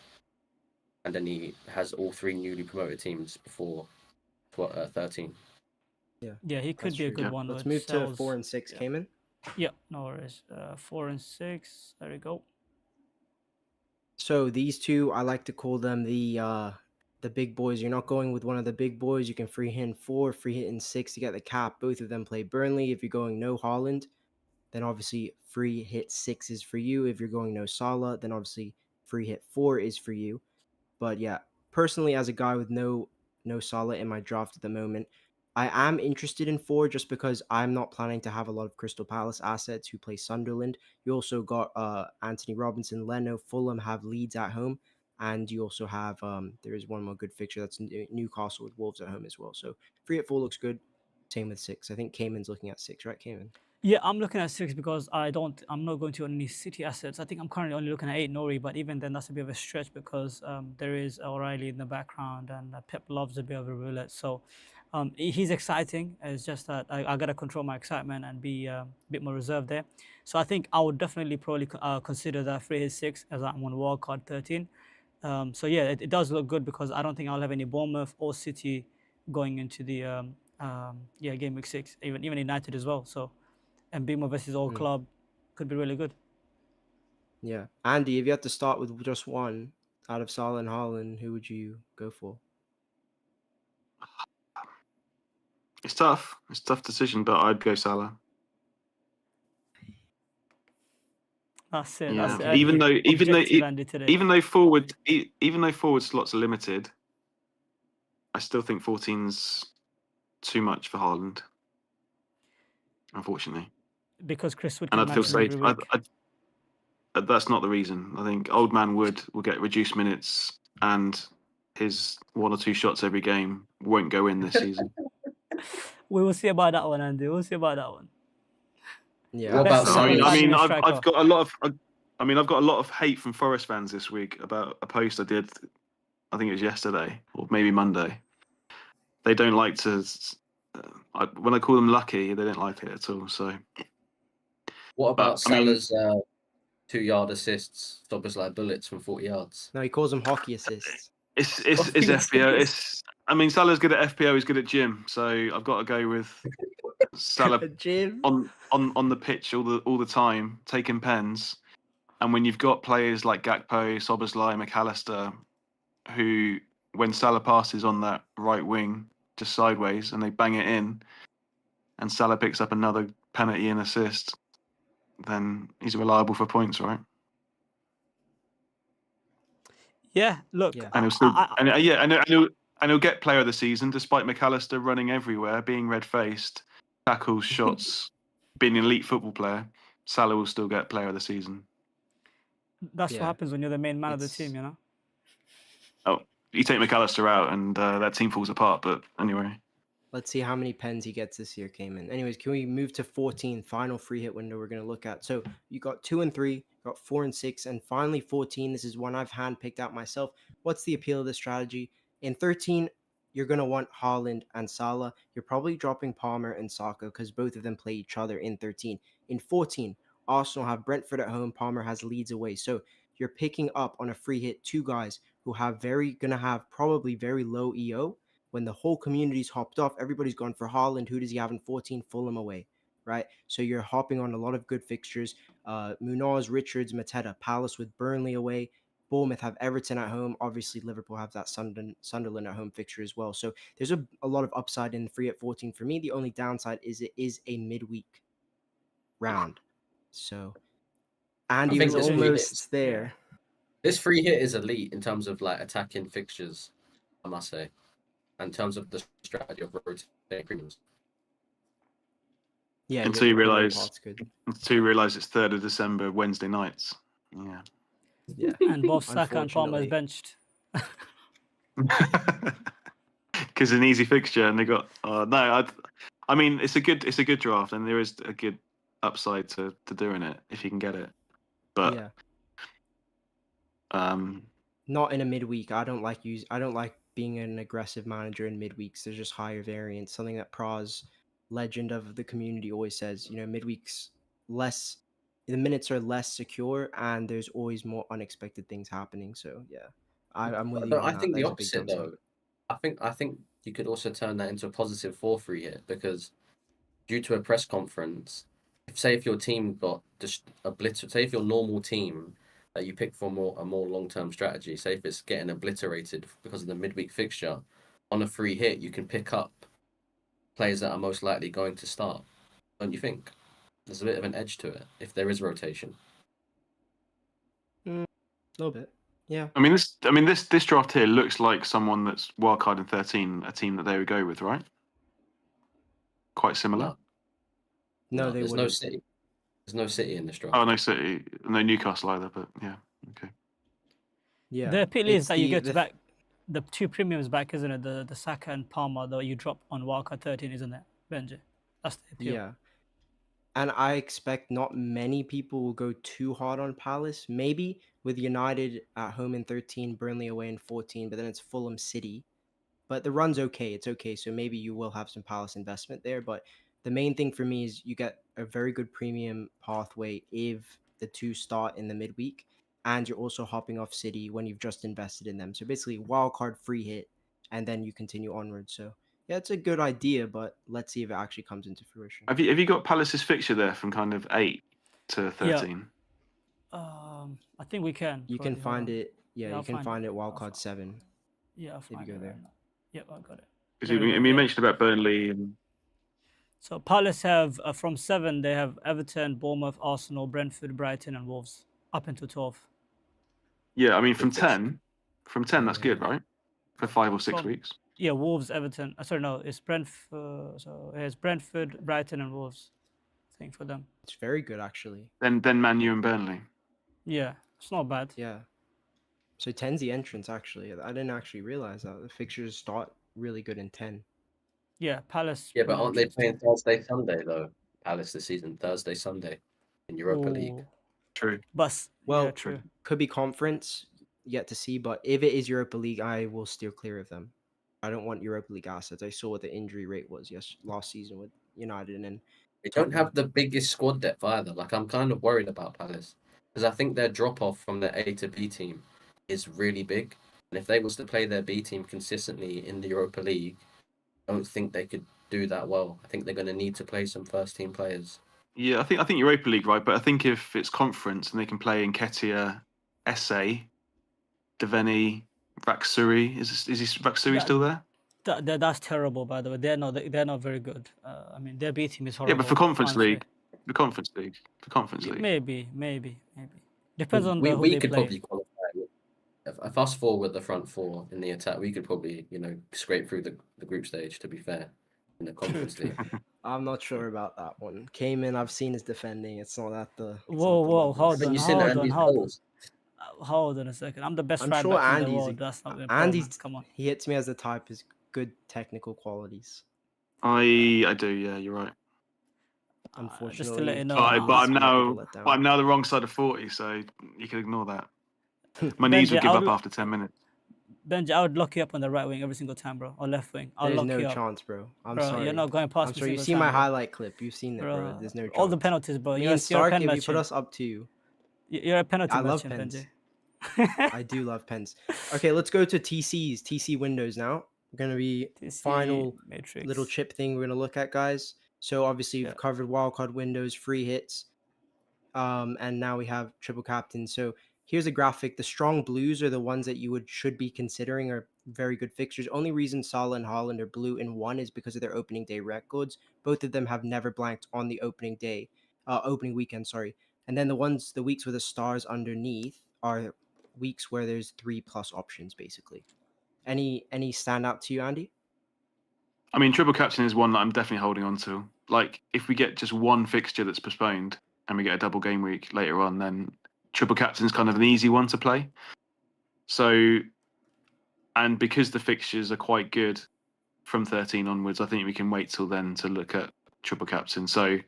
and then he has all 3 newly promoted teams before 13. Yeah, he could That's be a true. good Yeah. one. Let's Which move to sells. 4 and 6, Yeah. Kayman. Yeah, no worries. 4 and 6. There we go. So these two, I like to call them the big boys. You're not going with one of the big boys. You can free hit in 4, free hit in 6 to get the cap. Both of them play Burnley. If you're going no Holland, then obviously free hit 6 is for you. If you're going no Salah, then obviously free hit 4 is for you. But yeah, personally, as a guy with no Salah in my draft at the moment, I am interested in 4 just because I'm not planning to have a lot of Crystal Palace assets who play Sunderland. You also got Anthony Robinson, Leno, Fulham have Leeds at home, and you also have there is one more good fixture that's Newcastle with Wolves at home as well. So 3 at 4 looks good. Same with 6. I think Kayman's looking at 6, right, Kayman? Yeah, I'm looking at 6 because I'm not going to own any City assets. I think I'm currently only looking at 8 Nori, but even then that's a bit of a stretch because there is O'Reilly in the background and Pep loves a bit of a roulette. So he's exciting. It's just that I got to control my excitement and be a bit more reserved there. So I think I would definitely probably consider that free hit 6 as I'm on wildcard 13. So yeah, it does look good because I don't think I'll have any Bournemouth or City going into the game week 6, even United as well. So. And Bimo versus Old Club could be really good. Yeah. Andy, if you had to start with just one out of Salah and Haaland, who would you go for? It's tough. It's a tough decision, but I'd go Salah. That's it. Yeah. That's it. Even though forward slots are limited, I still think 14's too much for Haaland. Unfortunately. Because Chris Wood And can I'd feel match him every safe. week. That's not the reason. I think Old Man Wood will get reduced minutes, and his 1 or 2 shots every game won't go in this season. We will see about that one, Andy. We'll see about that one. Yeah. What about Best Salah's? I've got a lot of hate from Forest fans this week about a post I did. I think it was yesterday or maybe Monday. They don't like to. When I call them lucky, they don't like it at all. So. What about Salah's 2-yard assists, Szoboszlai bullets from 40 yards. No, he calls them hockey assists. It's Obviously, FPO. I mean, Salah's good at FPO. He's good at gym. So I've got to go with Salah Jim. on the pitch all the time, taking pens. And when you've got players like Gakpo, Szoboszlai, McAllister, who, when Salah passes on that right wing, just sideways, and they bang it in, and Salah picks up another penalty and assist, then he's reliable for points, right? Yeah, look, Yeah. And he'll still, and he'll get player of the season despite McAllister running everywhere, being red-faced, tackles, shots, being an elite football player. Salah will still get player of the season. that's Yeah. what happens when you're the main man of the It's- team, you know. Oh, you take McAllister out, and that team falls apart. But anyway, Let's see how many pens he gets this year, Kayman. Anyways, can we move to 14, final free hit window we're going to look at? So you got 2 and 3, got 4 and 6, and finally 14. This is one I've handpicked out myself. What's the appeal of this strategy? In 13, you're going to want Haaland and Salah. You're probably dropping Palmer and Saka because both of them play each other in 13. In 14, Arsenal have Brentford at home. Palmer has Leeds away. So you're picking up on a free hit 2 guys who have probably very low EO. When the whole community's hopped off, everybody's gone for Haaland. Who does he have in 14? Fulham away, right? So you're hopping on a lot of good fixtures. Munoz, Richards, Mateta, Palace with Burnley away. Bournemouth have Everton at home. Obviously, Liverpool have that Sunderland at home fixture as well. So there's a lot of upside in the free at 14. For me, the only downside is it is a midweek round. So Andy think was this almost there. This free hit is elite in terms of like attacking fixtures, I must say. In terms of the strategy of rotating premiums. Yeah, until you your realise part's good. it's 3rd of December, Wednesday nights. Yeah. Yeah. And both Saka and Palmer is Unfortunately. benched. Because an easy fixture, and they got I mean, it's a good draft, and there is a good upside to doing it if you can get it. But Yeah. um, Not in a midweek. I don't like being an aggressive manager in midweeks. There's just higher variance. Something that Praz, legend of the community, always says. Midweeks the minutes are less secure, and there's always more unexpected things happening. So yeah, I'm with you on I that. think the There's a big opposite downside. though. I think you could also turn that into a positive for free hit because due to a press conference, if your team got just obliterated, say if your normal team that you pick for a more long term strategy, say if it's getting obliterated because of the midweek fixture, on a free hit you can pick up players that are most likely going to start. Don't you think? There's a bit of an edge to it if there is rotation. A little bit. Yeah. I mean, this draft here looks like someone that's wildcard in 13, a team that they would go with, right? Quite similar. No, they there's wouldn't. no City. There's no City in this draft. Oh, no City, no Newcastle either. But yeah, okay. Yeah. The appeal is It's that you the- get the- back the 2 premiums back, isn't it? The Saka and Palmer that you drop on wildcard 13, isn't it, Benji? That's the appeal. Yeah. And I expect not many people will go too hard on Palace. Maybe with United at home in 13, Burnley away in 14, but then it's Fulham City. But the run's okay. It's okay. So maybe you will have some Palace investment there. But the main thing for me is you get a very good premium pathway if the 2 start in the midweek. And you're also hopping off City when you've just invested in them. So basically, wildcard free hit, and then you continue onward. So yeah, it's a good idea, but let's see if it actually comes into fruition. Have you got Palace's fixture there from kind of 8 to 13? I think we can. You can probably, hold find on. it. Yeah, I'll you can find it I'll wildcard find- 7. Yeah, I'll find go it there. right now. Yep, I got it. Because There we go, you yeah. mentioned about Burnley and So Palace have from 7. They have Everton, Bournemouth, Arsenal, Brentford, Brighton, and Wolves up into 12. yeah, I mean from Good fixture. 10 that's good, right? For 5 or 6 From- weeks. Yeah, Wolves, Everton. Sorry, no, it's Brentford. So it's Brentford, Brighton, and Wolves. I think for them. It's very good, actually. Then Man U and Burnley. Yeah, it's not bad. Yeah. So 10's the entrance, actually. I didn't actually realize that. The fixtures start really good in 10. Yeah, Palace. Yeah, but aren't they entrance playing too. Thursday, Sunday though? Palace this season, Thursday, Sunday in Europa League. Ooh. True. But Well, yeah, true. Could be conference, yet to see. But if it is Europa League, I will steer clear of them. I don't want Europa League assets. I saw what the injury rate was last season with United, and then They don't have the biggest squad depth either. Like I'm kind of worried about Palace. because I think their drop off from their A to B team is really big. And if they was to play their B team consistently in the Europa League, I don't think they could do that well. I think they're going to need to play some first team players. Yeah, I think Europa League, right? But I think if it's conference and they can play Nketiah, Esse, Deveni, Vaksuri, is Vaksuri Yeah, still there? That's terrible, by the way. They're not very good. I mean, their B team is Yeah, horrible. but for Conference honestly. League, the Conference League. Maybe. Depends on who We they could play. probably qualify. If us four were the front four in the attack, we could probably, scrape through the group stage, to be fair, in the Conference League. I'm not sure about that one. Kayman, I've seen his defending. It's not at the. it's Whoa, not the whoa, levels. hold But on, you've seen hold on, Andy's hold on. goals. Hold on a second. I'm the best I'm right sure back in the Andy's world. That's not been proven. Andy's. Come on. He hits me as the type is good technical qualities. I do, yeah, you're right. Unfortunately, just to let you know, But I'm he's a bit of a letdown. I'm now the wrong side of 40, so you can ignore that. My Benji, knees would give I up would- after 10 minutes. Benji, I would lock you up on the right wing every single time, bro, or left wing. I'll There's lock no you up. chance, bro. I'm Bro, sorry. you're not going past I'm me sorry. You've single seen my time, bro. highlight clip. You've seen it, bro. There's no chance. All the penalties, bro. Me You're and Stark, a pen if you merchant. put us up to, You're a penalty I love merchant, pens. Benji. I do love pens. Okay, let's go to TCs. TC windows now. We're gonna be TC final matrix. little chip thing we're gonna look at, guys. So obviously we've covered wildcard windows, free hits, and now we have triple captain. So here's a graphic. The strong blues are the ones that you should be considering are very good fixtures. Only reason Salah and Haaland are blue in one is because of their opening day records. Both of them have never blanked on the opening weekend. Sorry. And then the weeks with the stars underneath are weeks where there's 3+ options basically. Any standout to you, Andy? I mean, triple captain is one that I'm definitely holding on to. Like, if we get just one fixture that's postponed and we get a double game week later on, then triple captain is kind of an easy one to play. So, and because the fixtures are quite good from 13 onwards, I think we can wait till then to look at triple captain. So,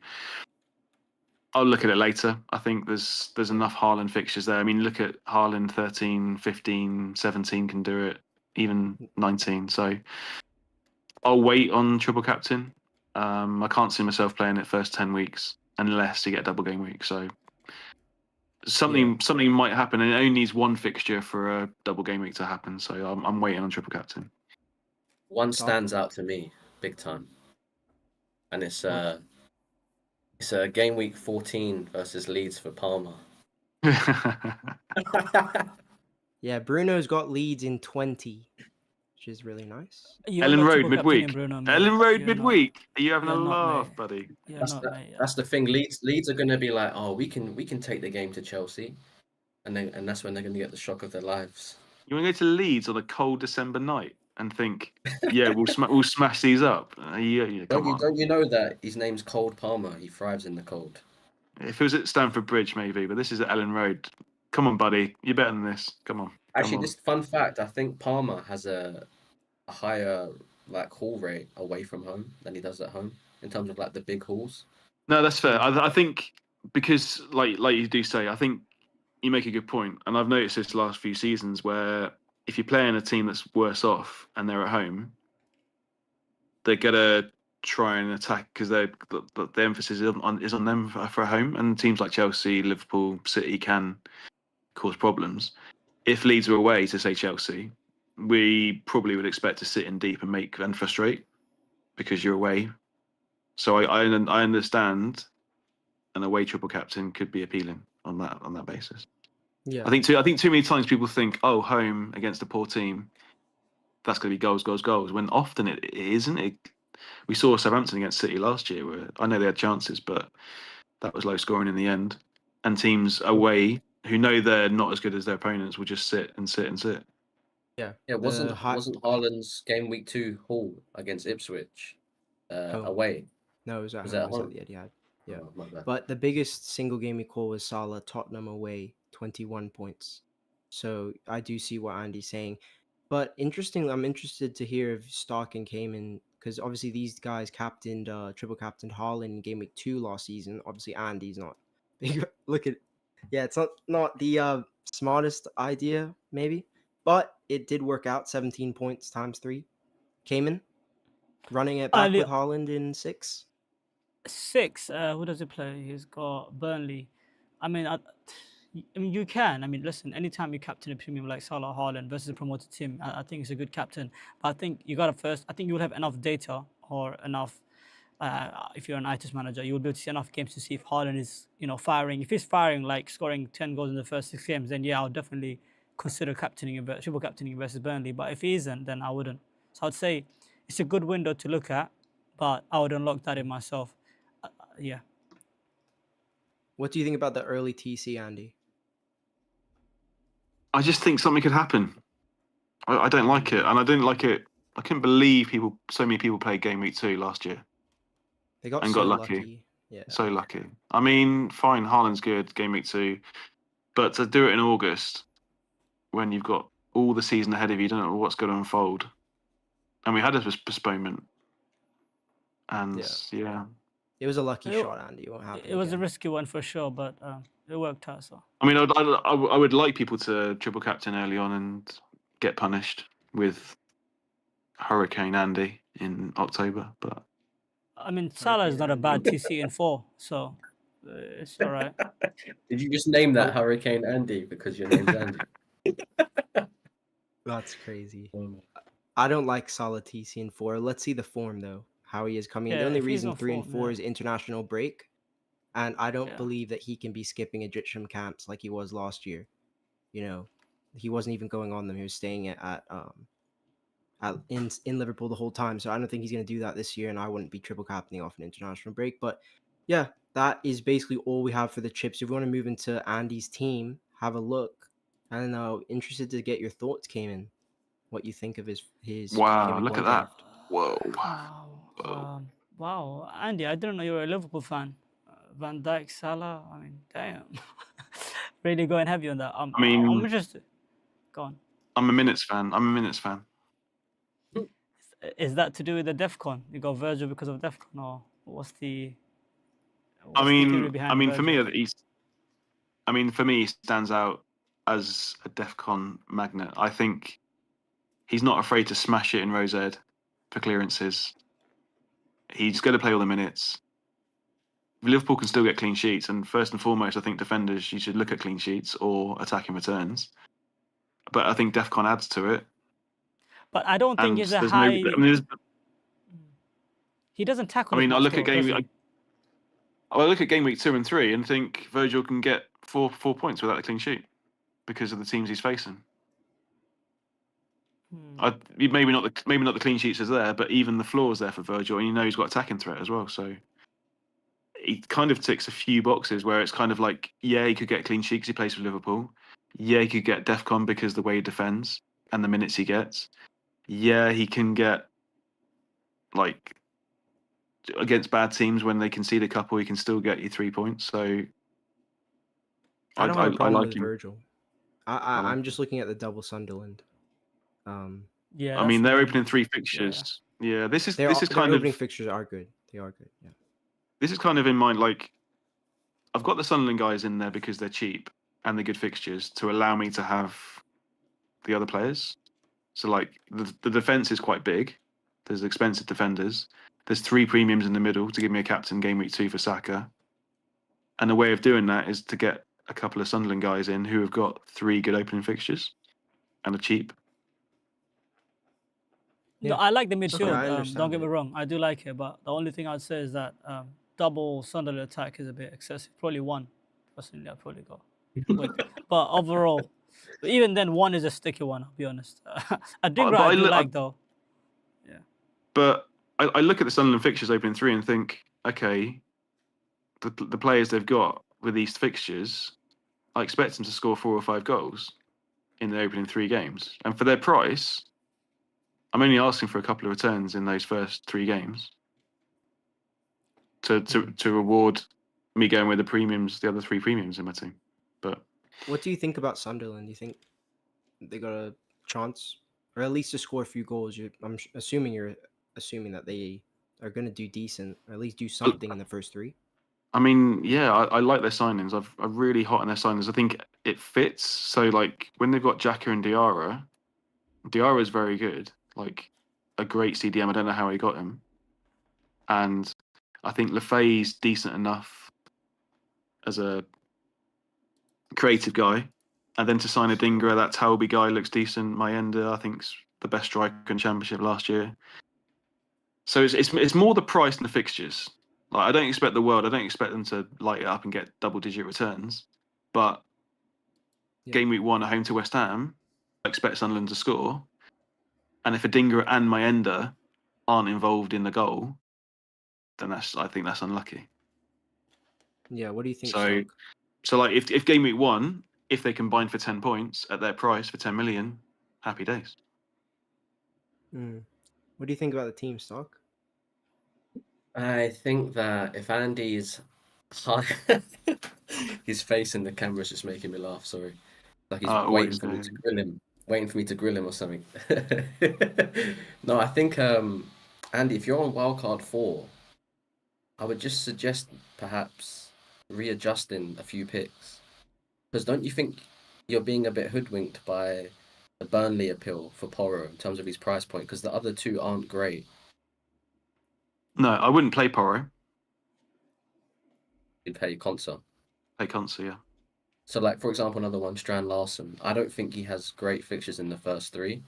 I'll look at it later. I think there's enough Haaland fixtures there. I mean, look at Haaland 13, 15, 17 can do it, even 19. So I'll wait on triple captain. I can't see myself playing it first 10 weeks unless you get a double game week. So something might happen, and it only needs one fixture for a double game week to happen. So I'm waiting on triple captain. One stands out to me big time, and it's game week 14 versus Leeds for Palmer. Yeah, Bruno's got Leeds in 20, which is really nice. Ellen Road midweek. Ellen Road midweek. Are you having a laugh, buddy? That's the thing. Leeds are going to be like, oh, we can take the game to Chelsea, and that's when they're going to get the shock of their lives. You want to go to Leeds on a cold December night and think, yeah, we'll smash these up? Don't you know that his name's Cold Palmer? He thrives in the cold. If it was at Stamford Bridge, maybe, but this is at Ellen Road. Come on, buddy, you're better than this. Come on. Actually, this fun fact: I think Palmer has a higher haul rate away from home than he does at home in terms of the big hauls. No, that's fair. I think because like you do say, I think you make a good point, and I've noticed this the last few seasons where if you're playing a team that's worse off and they're at home, they're gonna try and attack because the emphasis is on them for home, and teams like Chelsea, Liverpool, City can cause problems. If Leeds were away to say Chelsea, we probably would expect to sit in deep and frustrate because you're away. So I understand an away triple captain could be appealing on that basis. Yeah, I think too many times people think, oh, home against a poor team, that's going to be goals, goals, goals. When often it isn't. We saw Southampton against City last year, where I know they had chances, but that was low scoring in the end. And teams away who know they're not as good as their opponents will just sit and sit and sit. Yeah. Wasn't Haaland's game week 2 haul against Ipswich away? No, it was at home. The Etihad. Yeah, Oh, but the biggest single game week haul was Salah Tottenham away, 21 points. So I do see what Andy's saying, but interestingly, I'm interested to hear if Stark and Kayman, because obviously these guys triple captained Haaland in game week 2 last season. Obviously Andy's not big. Look at, yeah, it's not the smartest idea maybe, but it did work out. 17 points times 3. Kayman running it back with Haaland in 6. 6. Who does he play? He's got Burnley. I mean, I mean, you can. I mean, listen, anytime you captain a premium like Salah, Haaland versus a promoted team, I think it's a good captain. But I think you got to first, I think you will have enough data or enough, if you're an ITIS manager, you will be able to see enough games to see if Haaland is, firing. If he's firing, like scoring 10 goals in the first 6 games, then yeah, I'll definitely consider triple captaining versus Burnley. But if he isn't, then I wouldn't. So I'd say it's a good window to look at, but I would unlock that in myself. Yeah. What do you think about the early TC, Andy? I just think something could happen. I don't like it, and I didn't like it. I couldn't believe so many people played game week 2 last year They got and so got lucky. lucky. Yeah. So lucky. I mean, fine, Haaland's good, game week 2, but to do it in August when you've got all the season ahead of you, you don't know what's going to unfold. And we had a postponement, and yeah. It was a lucky It- shot, Andy. It won't happen It was a again. risky one for sure, but it worked out. So I mean, I would like people to triple captain early on and get punished with Hurricane Andy in October, but I mean, Salah is not a bad TC in 4, so it's all right. Did you just name that Hurricane Andy because your name's Andy? That's crazy. Um, I don't like Salah TC in 4. Let's see the form though. How he is coming in. The Yeah, only if he's reason on 3 and form, 4 yeah. is international break, and I don't Yeah. believe that he can be skipping Egyptian camps like he was last year. He wasn't even going on them. He was staying in Liverpool the whole time. So I don't think he's going to do that this year, and I wouldn't be triple captaining off an international break. But yeah, that is basically all we have for the chips. If we want to move into Andy's team, have a look. I don't know. Interested to get your thoughts, Kayman. What you think of his wow, Game Week look 1 at that. draft. Whoa. Wow. Wow, Andy, I didn't know you were a Liverpool fan. Van Dijk, Salah. I mean, damn. Really going heavy on that. I'm interested. Go on. I'm a Minutes fan. Is that to do with the DEFCON? You got Virgil because of DEFCON, or what's the I theory mean, behind for Virgil? me, he stands out as a DEFCON magnet. I think he's not afraid to smash it in Rose Ed for clearances. He's going to play all the minutes. Liverpool can still get clean sheets, and first and foremost, I think defenders, you should look at clean sheets or attacking returns. But I think DEFCON adds to it. But I don't think And he's a there's high. no. He doesn't tackle. I mean, as I much, look at though, does game. he? I look at game week 2 and 3 and think Virgil can get four points without a clean sheet because of the teams he's facing. Maybe not the clean sheets is there, but even the floor is there for Virgil, and you know he's got attacking threat as well. So he kind of ticks a few boxes where it's kind of like, yeah, he could get clean sheet because he plays for Liverpool. Yeah, he could get DEFCON because the way he defends and the minutes he gets. Yeah, he can get like against bad teams when they concede a couple, he can still get you 3 points. So I don't have a problem like with him. Virgil. I like I'm just looking at the double Sunderland. Yeah, I mean, they're the opening 3 fixtures. Yeah, this is their kind opening of fixtures are good. They are good. Yeah. this is kind of in mind. Like, I've got the Sunderland guys in there because they're cheap and they're good fixtures to allow me to have the other players. So like the defense is quite big. There's expensive defenders. There's 3 premiums in the middle to give me a captain game week 2 for Saka. And the way of doing that is to get a couple of Sunderland guys in who have got 3 good opening fixtures and are cheap. No, I like the I midfield. Don't understand get me it. wrong, I do like it, but the only thing I'd say is that double Sunderland attack is a bit excessive. Probably 1. Personally, I'd probably go with. But overall, even then, 1 is a sticky one. I'll be honest. Adingra I do like though. Yeah. But I look at the Sunderland fixtures opening 3 and think, okay, the players they've got with these fixtures, I expect them to score 4 or 5 goals in the opening 3 games, and for their price, I'm only asking for a couple of returns in those first 3 games to reward me going with the other 3 premiums in my team. But What do you think about Sunderland? Do you think they got a chance, or at least to score a few goals? I'm assuming you're assuming that they are going to do decent, or at least do something in the first 3. I mean, yeah, I like their signings. I'm really hot on their signings. I think it fits. So like when they've got Xhaka and Diarra is very good. Like a great CDM. I don't know how he got him. And I think Lefay's decent enough as a creative guy, and then to sign a Dingra, that Talby guy looks decent. Mayenda, I think's the best striker in the Championship last year. So it's more the price than the fixtures. Like, I don't expect the world. I don't expect them to light it up and get double-digit returns. But game week 1 at home to West Ham, I expect Sunderland to score. And if Adingra and Mayenda aren't involved in the goal, then I think that's unlucky. Yeah, what do you think, So, Stock? so like if game week 1, if they combine for 10 points at their price for 10 million, happy days. What do you think about the team, Stock? I think that if Andy's high, his face in the camera is just making me laugh. Sorry, like he's What waiting he's for me to saying. grill him, waiting for me to grill him or something. No, I think Andy, if you're on wildcard 4, I would just suggest perhaps readjusting a few picks, because don't you think you're being a bit hoodwinked by the Burnley appeal for Porro in terms of his price point? Because the other two aren't great. No, I wouldn't play Porro. You'd pay Consa. Play Consa, yeah. So, like, for example, another one, Strand Larson. I don't think he has great fixtures in the first 3.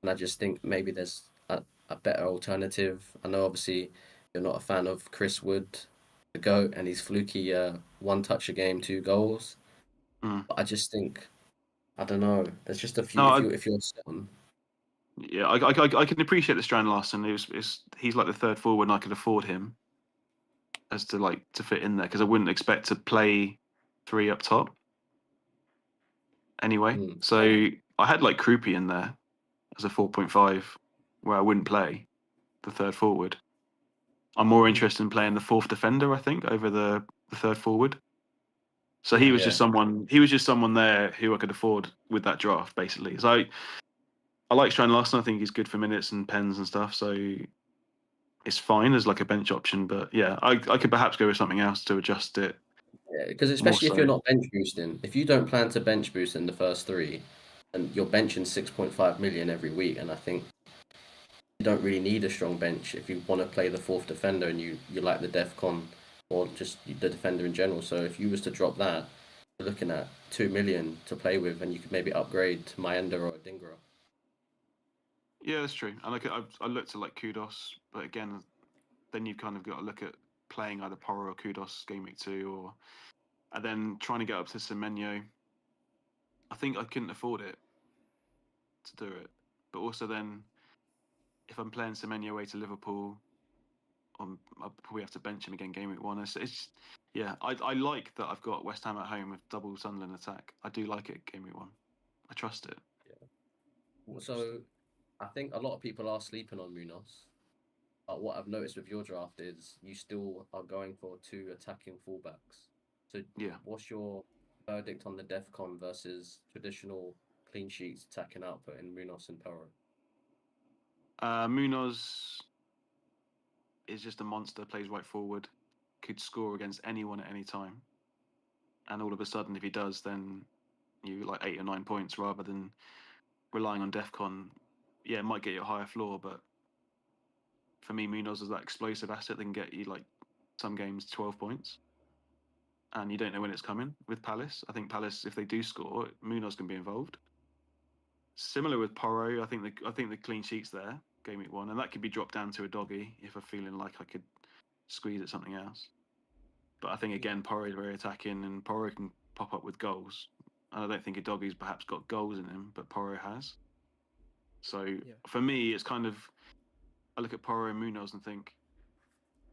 And I just think maybe there's a better alternative. I know, obviously, you're not a fan of Chris Wood, the GOAT, and his fluky 1 touch a game, 2 goals. But I just think, I don't know. There's just a few. No, If you're set on. Yeah, I can appreciate the Strand Larson. He's like the third forward, and I could afford him as to fit in there, because I wouldn't expect to play 3 up top anyway. So I had like Krupi in there as a 4.5, where I wouldn't play the third forward. I'm more interested in playing the 4th defender, I think, over the third forward. So he was just someone there who I could afford with that draft, basically. So I like Strand Larson. I think he's good for minutes and pens and stuff. So it's fine as like a bench option, but yeah, I could perhaps go with something else to adjust it. Yeah, because especially if you're not bench boosting, if you don't plan to bench boost in the first 3, and you're benching 6.5 million every week, and I think you don't really need a strong bench if you want to play the 4th defender and you like the DEFCON or just the defender in general. So if you was to drop that, you're looking at 2 million to play with, and you could maybe upgrade to Mayenda or Dingra. Yeah, that's true. And I looked at like Kudos, but again, then you've kind of got to look at playing either Porro or Kudos game week 2, and then trying to get up to Semenyo. I think I couldn't afford it to do it, but also then if I'm playing Semenyo away to Liverpool, I'll probably have to bench him again game week 1. I like that I've got West Ham at home with double Sunderland attack. I do like it game week 1. I trust it. Yeah. So I think a lot of people are sleeping on Munoz. But what I've noticed with your draft is you still are going for 2 attacking fullbacks. So yeah, what's your verdict on the DEFCON versus traditional clean sheets attacking output in Munoz and Porro? Munoz is just a monster, plays right forward, could score against anyone at any time. And all of a sudden, if he does, then you like 8 or 9 points rather than relying on DEFCON. Yeah, it might get you a higher floor, but for me, Munoz is that explosive asset that can get you like some games 12 points. And you don't know when it's coming. With Palace, I think Palace, if they do score, Munoz can be involved. Similar with Porro, I think the clean sheet's there, game week 1, and that could be dropped down to a doggy if I'm feeling like I could squeeze at something else. But I think again, Porro is very attacking, and Porro can pop up with goals. And I don't think a doggy's perhaps got goals in him, but Porro has. So for me, it's kind of, I look at Porro and Munoz and think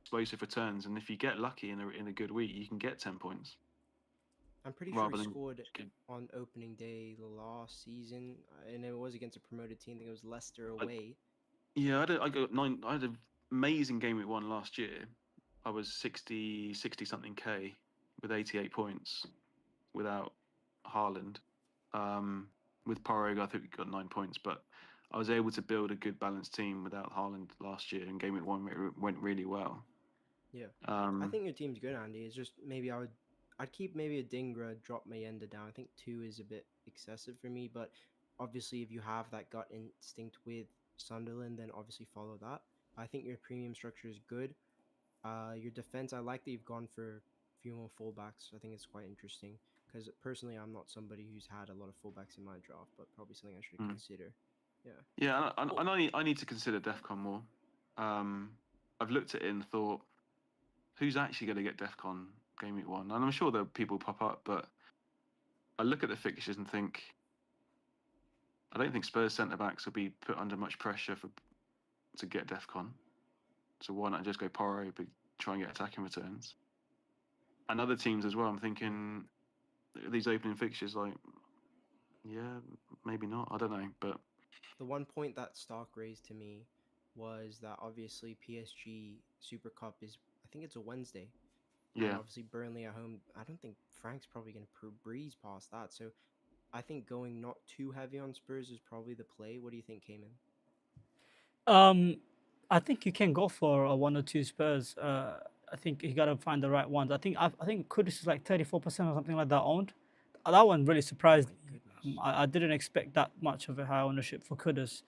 explosive returns, and if you get lucky in a good week, you can get 10 points. I'm pretty sure he scored on opening day last season, and it was against a promoted team. I think it was Leicester away. Yeah, I had an amazing game week 1 last year. I was 60 something K with 88 points without Haaland. With Porro, I think we got 9 points, but I was able to build a good balanced team without Haaland last year, and game week 1 went really well. Yeah, I think your team's good, Andy. It's just maybe I'd keep maybe a Dingra, drop Mayenda down. I think 2 is a bit excessive for me, but obviously if you have that gut instinct with Sunderland, then obviously follow that. I think your premium structure is good. Your defense, I like that you've gone for a few more fullbacks. I think it's quite interesting because personally, I'm not somebody who's had a lot of fullbacks in my draft, but probably something I should Mm. consider. Yeah. Yeah, I need to consider DEFCON more. I've looked at it and thought, who's actually going to get DEFCON game week 1? And I'm sure there people pop up, but I look at the fixtures and think, I don't think Spurs centre backs will be put under much pressure to get DEFCON. So why not just go Porro, but try and get attacking returns? And other teams as well. I'm thinking these opening fixtures, like, yeah, maybe not. I don't know, but The one point that Stock raised to me was that obviously PSG Super Cup is, I think it's a Wednesday. And yeah, obviously Burnley at home, I don't think Frank's probably going to breeze past that. So I think going not too heavy on Spurs is probably the play. What do you think, Kayman? I think you can go for a 1 or 2 Spurs. I think you got to find the right ones. I think Kudus is like 34% or something like that owned. That one really surprised My me. goodness. I didn't expect that much of a high ownership for Kudus,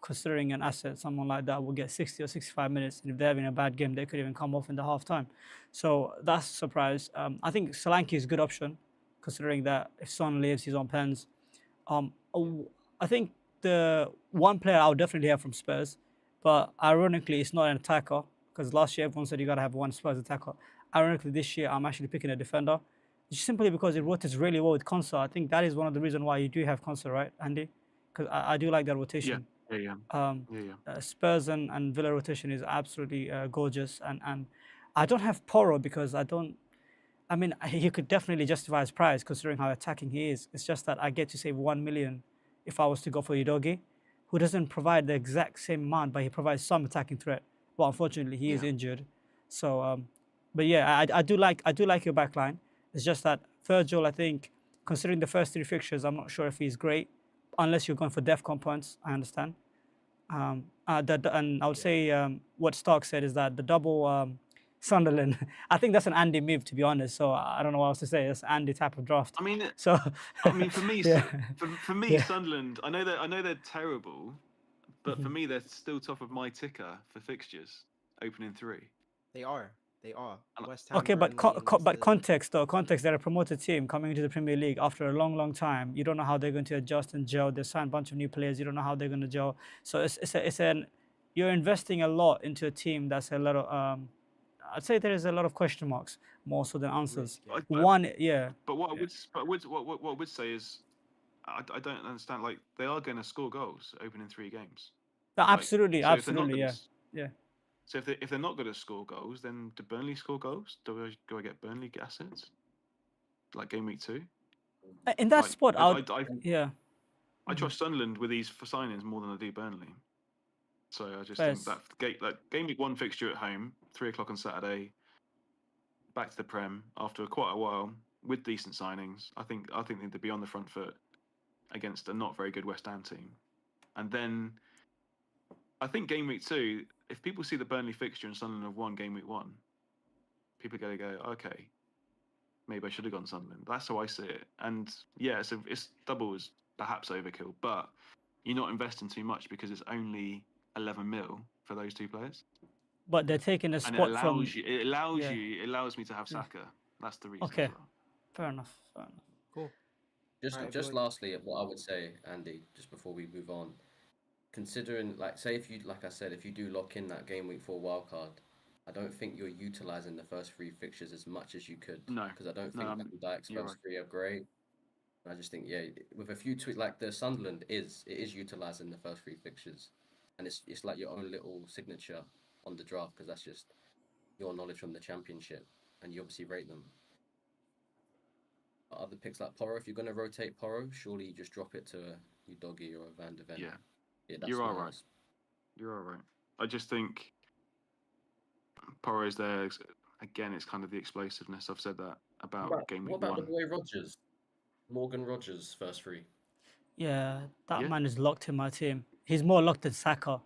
considering an asset someone like that will get 60 or 65 minutes, and if they're having a bad game, they could even come off in the half time. So that's a surprise. I think Solanke is a good option, considering that if Son leaves, he's on pens. I think the one player I would definitely have from Spurs, but ironically, it's not an attacker because last year everyone said you got to have one Spurs attacker. Ironically, this year I'm actually picking a defender, just simply because it rotates really well with Konsa. I think that is one of the reasons why you do have Konsa, right, Andy? Because I do like that yeah, rotation. yeah. Spurs and Villa rotation is absolutely gorgeous, and I don't have Poro because I don't. I mean, he could definitely justify his price considering how attacking he is. It's just that I get to save 1 million if I was to go for Udogi, who doesn't provide the exact same amount, but he provides some attacking threat. Well, unfortunately, he is Yeah. injured. So, but yeah, I do like your back line. It's just that Virgil, I think, considering the first 3 fixtures, I'm not sure if he's great, unless you're going for DEFCON points. I understand. And I would say what Stark said is that the double Sunderland, I think that's an Andy move, to be honest. So I don't know what else to say. It's Andy type of draft. I mean, So for me, yeah. for me, Yeah. Sunderland. I know they're terrible, but for me, they're still top of my ticker for fixtures opening 3. They are. They are. And West Ham, Okay, but Burnley, and that's the context though, context. They're a promoted team coming into the Premier League after a long time. You don't know how they're going to adjust and gel. They signed a bunch of new players. You don't know how they're going to gel. So you're investing a lot into a team that's a lot of I'd say there is a lot of question marks more so than answers. risk. Yeah. But what I would say is, I don't understand. Like, they are going to score goals opening 3 games. No, Like, absolutely, so if they're not absolutely, going yeah. so if they're not going to score goals, then do Burnley score goals? Do I get Burnley assets like game week 2? In that Like, spot, I Mhm. trust Sunderland with these for signings more than I do Burnley. So I just Fairs. think that game week 1 fixture at home, 3:00 on Saturday, back to the Prem after quite a while with decent signings. I think they'd be on the front foot against a not very good West Ham team. And then I think game week 2, if people see the Burnley fixture and Sunderland have won game week 1, people are going to go, okay, maybe I should have gone Sunderland. That's how I see it. And yeah, it's double is perhaps overkill, but you're not investing too much because it's only 11 mil for those 2 players. But they're taking a And spot from. it allows me to have Saka. That's the reason Okay, as well. fair enough. Cool. Just Alright, just everyone. lastly, what I would say, Andy, just before we move on, considering, like, say if you, like I said, if you do lock in that game week 4 wildcard, I don't think you're utilizing the first 3 fixtures as much as you could. No, Because I don't no, think Van Dijk's you're first right. 3 are great. I just think, yeah, with a few tweaks, like the Sunderland is utilizing the first 3 fixtures, and it's like your own little signature on the draft because that's just your knowledge from the championship, and you obviously rate them. Other picks like Porro, if you're going to rotate Porro, surely you just drop it to a Udogi or a Van de Ven. Yeah, that's you're all my right. You're all right. I just think Porro's there. Again, it's kind of the explosiveness. I've said that about game week What about 1. the boy Rogers? Morgan Rogers, first 3. Yeah, that Yeah. man is locked in my team. He's more locked than Saka.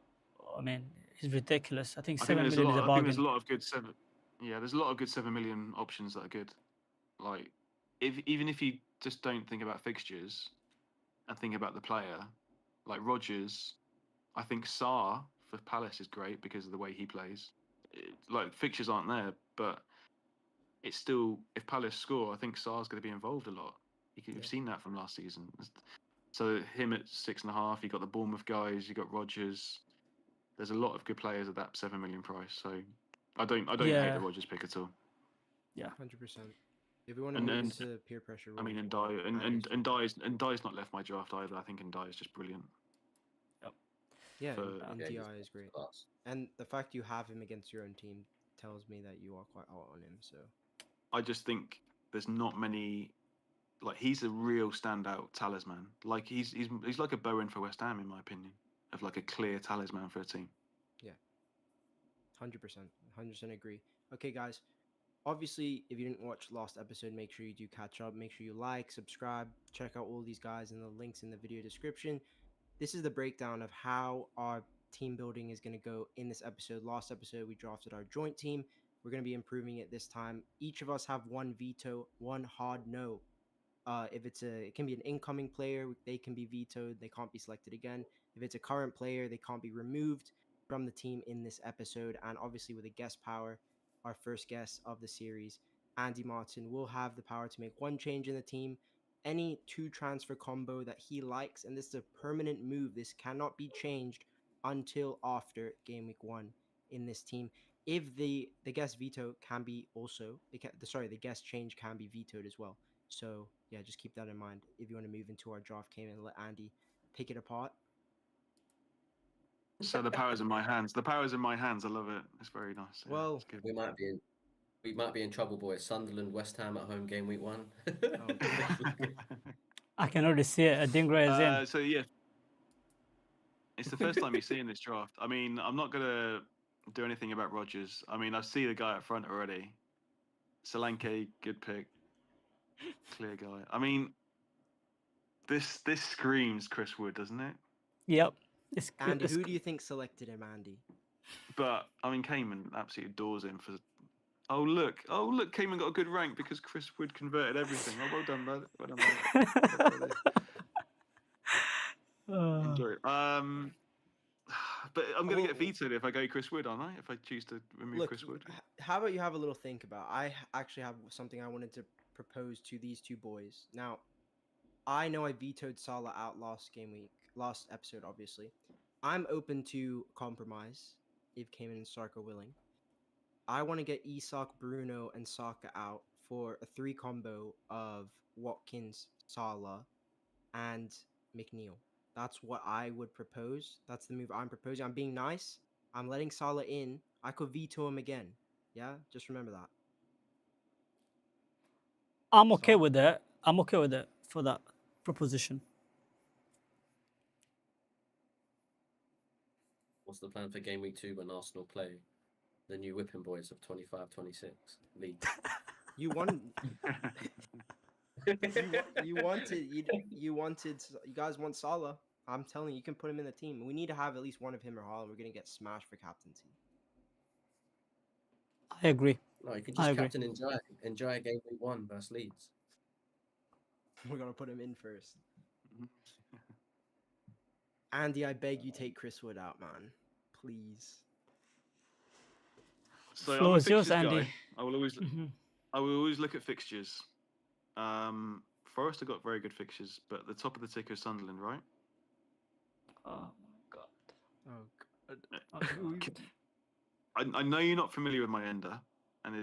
I mean, he's ridiculous. I think 7 million is a I think there's a bargain. lot of good 7. Yeah, there's a lot of good 7 million options that are good. Like, even if you just don't think about fixtures and think about the player, like Rodgers, I think Sarr for Palace is great because of the way he plays. Like, fixtures aren't there, but it's still, if Palace score, I think Sarr's going to be involved a lot. You've seen that from last season. So him at 6.5. You got the Bournemouth guys. You got Rodgers. There's a lot of good players at that 7 million price. So I don't hate Yeah. the Rodgers pick at all. Yeah. 100%. If we want to And move then- into peer pressure, I mean, roles, and Dye's not left my draft either. I think Ndye is just brilliant. yeah, for- and Yeah, DI he's is great. class. And the fact you have him against your own team tells me that you are quite hot on him. So I just think there's not many. Like, he's a real standout talisman. Like, he's like a Bowen for West Ham, in my opinion, of like a clear talisman for a team. 100% agree. Okay, guys. Obviously, if you didn't watch last episode, make sure you do catch up. Make sure you like, subscribe, check out all these guys and the links in the video description. This is the breakdown of how our team building is going to go in this episode. Last episode, we drafted our joint team. We're going to be improving it this time. Each of us have one veto, one hard no. If it can be an incoming player, they can be vetoed. They can't be selected again. If it's a current player, they can't be removed from the team in this episode. And obviously, with a guest power, our first guest of the series, Andy Martin, will have the power to make one change in the team, any 2 transfer combo that he likes, and this is a permanent move. This cannot be changed until after game week 1 in this team. If the guest veto can be also, the guest change can be vetoed as well. So yeah, just keep that in mind if you want to move into our draft game and let Andy pick it apart. So the power's in my hands. The power's in my hands. I love it. It's very nice. Yeah, Well, it's good. We might be in trouble, boys. Sunderland, West Ham at home game week 1. Oh, I can already see it. Adingra is in. So yeah, it's the first time you're seeing this draft. I mean, I'm not gonna do anything about Rodgers. I mean, I see the guy up front already. Solanke, good pick, clear guy. I mean, this screams Chris Wood, doesn't it? Yep. It's Andy, it's- who do you think selected him, Andy? But I mean, Kayman absolutely adores him for. Oh look, Kayman got a good rank because Chris Wood converted everything. Oh, well done, lad. Well done, lad. Enjoy it. But I'm going to get vetoed if I go Chris Wood, aren't I? If I choose to remove Look, Chris Wood. how about you have a little think about? I actually have something I wanted to propose to these 2 boys. Now, I know I vetoed Salah out last episode, obviously. I'm open to compromise if Kayman and Sark are willing. I want to get Isak, Bruno, and Saka out for a 3 combo of Watkins, Salah, and McNeil. That's what I would propose. That's the move I'm proposing. I'm being nice. I'm letting Salah in. I could veto him again. Yeah, just remember that. I'm okay So- with that. I'm okay with that for that proposition. What's the plan for game week 2 when Arsenal play the new whipping boys of 25-26 league? You won. You guys want Salah. I'm telling you, you can put him in the team. We need to have at least one of him or Haaland. We're gonna get smashed for captaincy. I agree. No, you can I just agree. captain enjoy game week 1 versus Leeds. We're gonna put him in first. Andy, I beg you, take Chris Wood out, man. Please. So I'm Floor a is yours, fixtures Andy. guy. I will always look at fixtures. Forest have got very good fixtures, but the top of the ticker is Sunderland, right? Oh my god. Oh god. I know you're not familiar with my ender and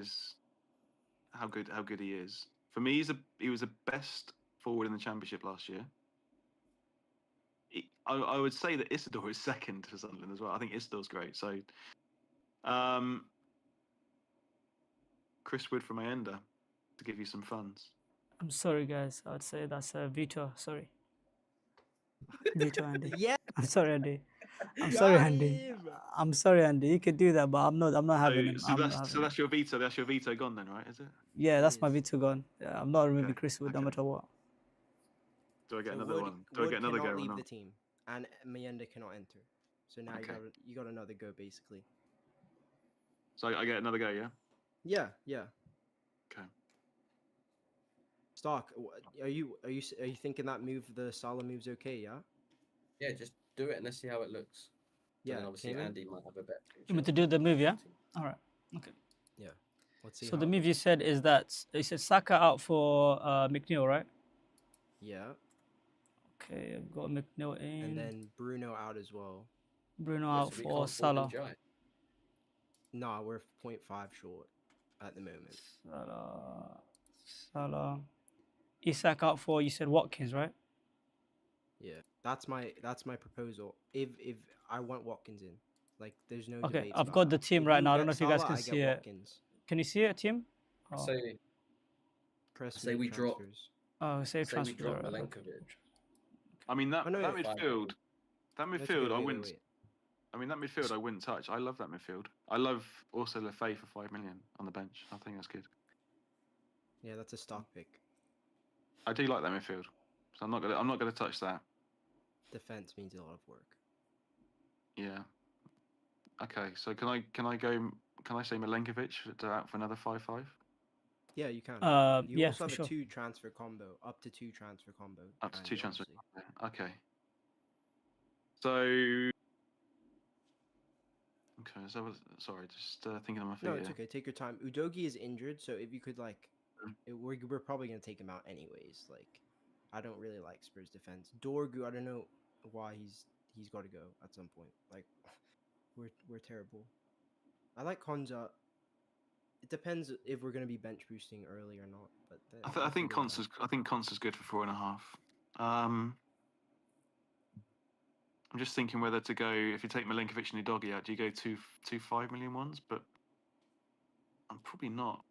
how good he is. For me, he was the best forward in the Championship last year. I would say that Isidore is second for Sunderland as well. I think Isidore's great. So, Chris Wood for my ender to give you some funds. I'm sorry, guys. I'd say that's a veto. Sorry. Veto, Andy. Yeah. I'm sorry, Andy. I'm sorry, got Andy. him. I'm sorry, Andy. You could do that, but I'm not having him. So I'm not that's having him. your veto. That's your veto gone then, right? Is it? Yeah, that's my Yes. veto gone. Yeah, I'm not removing Okay, Chris Wood no okay. matter what. Do I get So another Wood, one? Do I Wood get another cannot go or leave the not? team, and Mayenda cannot enter. So now Okay. you got another go, basically. So I get another go, yeah? Yeah. Okay. Stark, are you thinking that move, the Salah move's okay? Yeah. Yeah, just do it and let's see how it looks. And Yeah. then obviously Kayman? Andy might have a bet. You mean to do the move, yeah? All right. Okay. Let's see. So the move you said is that you said Saka out for McNeil, right? Yeah, Okay, I've got McNeil in. and then Bruno out as well. Bruno Oh, out so we for can't afford Salah. Njai. Nah, we're 0.5 short at the moment. Salah. Isak out for, you said Watkins, right? Yeah, that's my proposal. If I want Watkins in, like, there's no Okay, debates I've about got the that. team If right you now. I don't get know if you guys Salah, can I see get it. Watkins. Can you see it, team? I Oh, say, Press say move we drop. transfers. oh save Say we transfer. drop Right, okay. Milenkovic. I mean that Oh, no, that wait. midfield, that That's midfield, okay, I wait, wouldn't. wait. I mean that midfield, I wouldn't touch. I love that midfield. I love also Lefay for 5 million on the bench. I think that's good. Yeah, that's a stock pick. I do like that midfield, so I'm not gonna touch that. Defense means a lot of work. Yeah. Okay, so can I go? Can I say Milenkovic out for another 5-5? Yeah, you can. You Yeah, also for have sure. a 2 transfer combo, up to 2 transfer combo. Up to 2 Andy, transfers. obviously. Okay. So. Okay, so sorry, just thinking on my feet No, it's here. okay. Take your time. Udogi is injured, so if you could, like, Mm. we're probably gonna take him out anyways. Like, I don't really like Spurs defense. Dorgu, I don't know why he's got to go at some point. Like, we're terrible. I like Konza. It depends if we're gonna be bench boosting early or not. But I think Const's good for 4.5. I'm just thinking whether to go, if you take Milenkovic and Udogi out, do you go 5 million ones? But I'm probably not.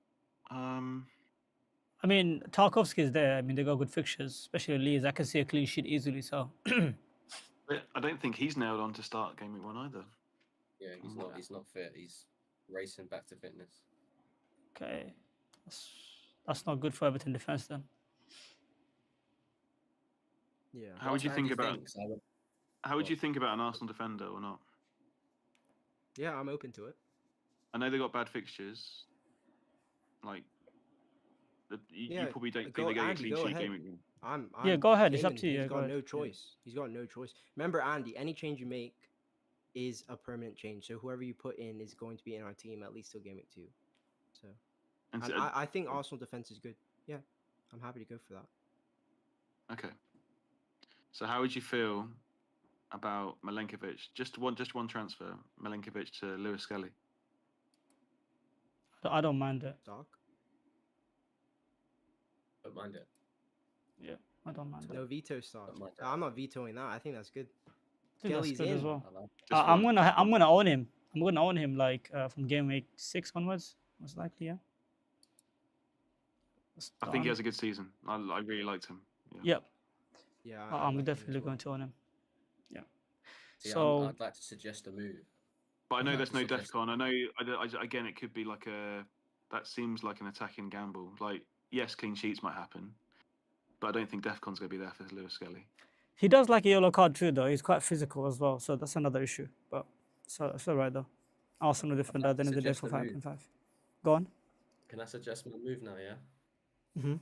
I mean, Tarkovsky's there. I mean, they got good fixtures, especially Leeds. I can see a clean sheet easily. So But I don't think he's nailed on to start game week 1 either. Yeah, he's not. He's not fit. He's racing back to fitness. okay, that's not good for Everton defense then. yeah. How would you think about? Thinks, I would, How would Well- you think about an Arsenal defender or not? Yeah, I'm open to it. I know they got bad fixtures. Like, you Yeah, probably don't think go- they get a Andy, clean go sheet ahead. game week 1. I'm Yeah, go ahead. It's up Kayman, to you. He's Yeah, go got ahead. no Yeah. choice. He's got no choice. Remember, Andy, any change you make is a permanent change. So whoever you put in is going to be in our team at least till game week 2. So, And and so, I think Arsenal defense is good. Yeah, I'm happy to go for that. okay. So how would you feel about Milenkovic? Just one transfer, Milenkovic to Lewis Skelly. I don't mind it. Doc? don't mind it. Yeah, I don't mind No it. veto stock. Don't mind that. I'm not vetoing that. I think that's good. I think that's Kelly's good as in. well. I like Just I'm one, gonna just I'm one. gonna own him. I'm gonna own him like from game week 6 onwards, most likely. Yeah. I think he has a good season. I really liked him. Yeah. Yep. Yeah, I I'm like him as definitely well. going to own him. Yeah. See, So I'd like to suggest a move. But I know I'd there's like no to suggest- DEFCON. I know. Again, it could be like that seems like an attacking gamble. Like, yes, clean sheets might happen, but I don't think DEFCON's going to be there for Lewis Skelly. he does like a yellow card too, though. He's quite physical as well, so that's another issue. But so it's all right though. Arsenal defender at the end of the day for suggest a move. 5.5. Go on. Can I suggest my move now? Yeah. Mhm.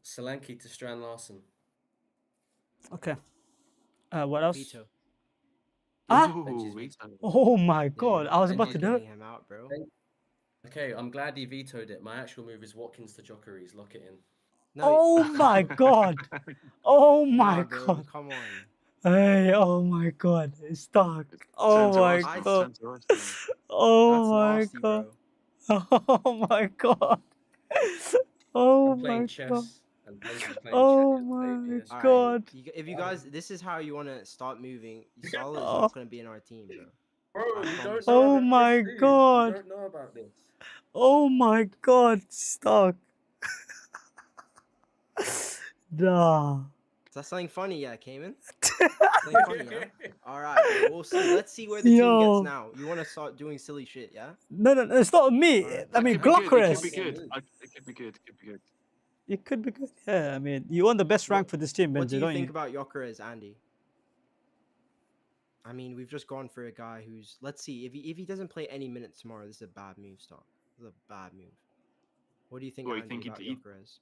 Solanke to Strand Larson. Okay. What else? Veto. Ah! Benji's Ooh, veto. Oh my god! I was about Benji's to do Getting it. him out, bro. Okay, I'm glad he vetoed it. My actual move is Watkins to Jokeries. Lock it in. No, Oh my god! Oh my nah, bro. god! Come on. Hey! Oh my god! It's stuck. Oh my Arsenal. god! That's Oh my nasty, god! bro. Oh my god! Oh I'm playing my god! chess and Benji's playing Oh checkers, my baby. It's All god! right. If you guys, this is how you want to start moving. Salah is Oh. not going to be in our team, bro. Bro, I you promise don't know Oh about my this, dude. god. You don't know about this. Oh my god! Stuck. Nah. Is that something funny? Yeah, Kayman? Something funny, yeah? All right, bro. We'll see. Let's see where the team Yo. gets now. You want to start doing silly shit, yeah? No, it's not me. Alright. I mean, It could be good. It Glockres. could be good. It could be good. It could be good. It could be good. Yeah, I mean, you want the best rank What- for this team, What Benji, do you don't think you? about Gyökeres, Andy? I mean, we've just gone for a guy who's. Let's see. If he doesn't play any minutes tomorrow, this is a bad move, Stock. This is a bad move. What do you think, What, you Andy, think about he- Gyökeres?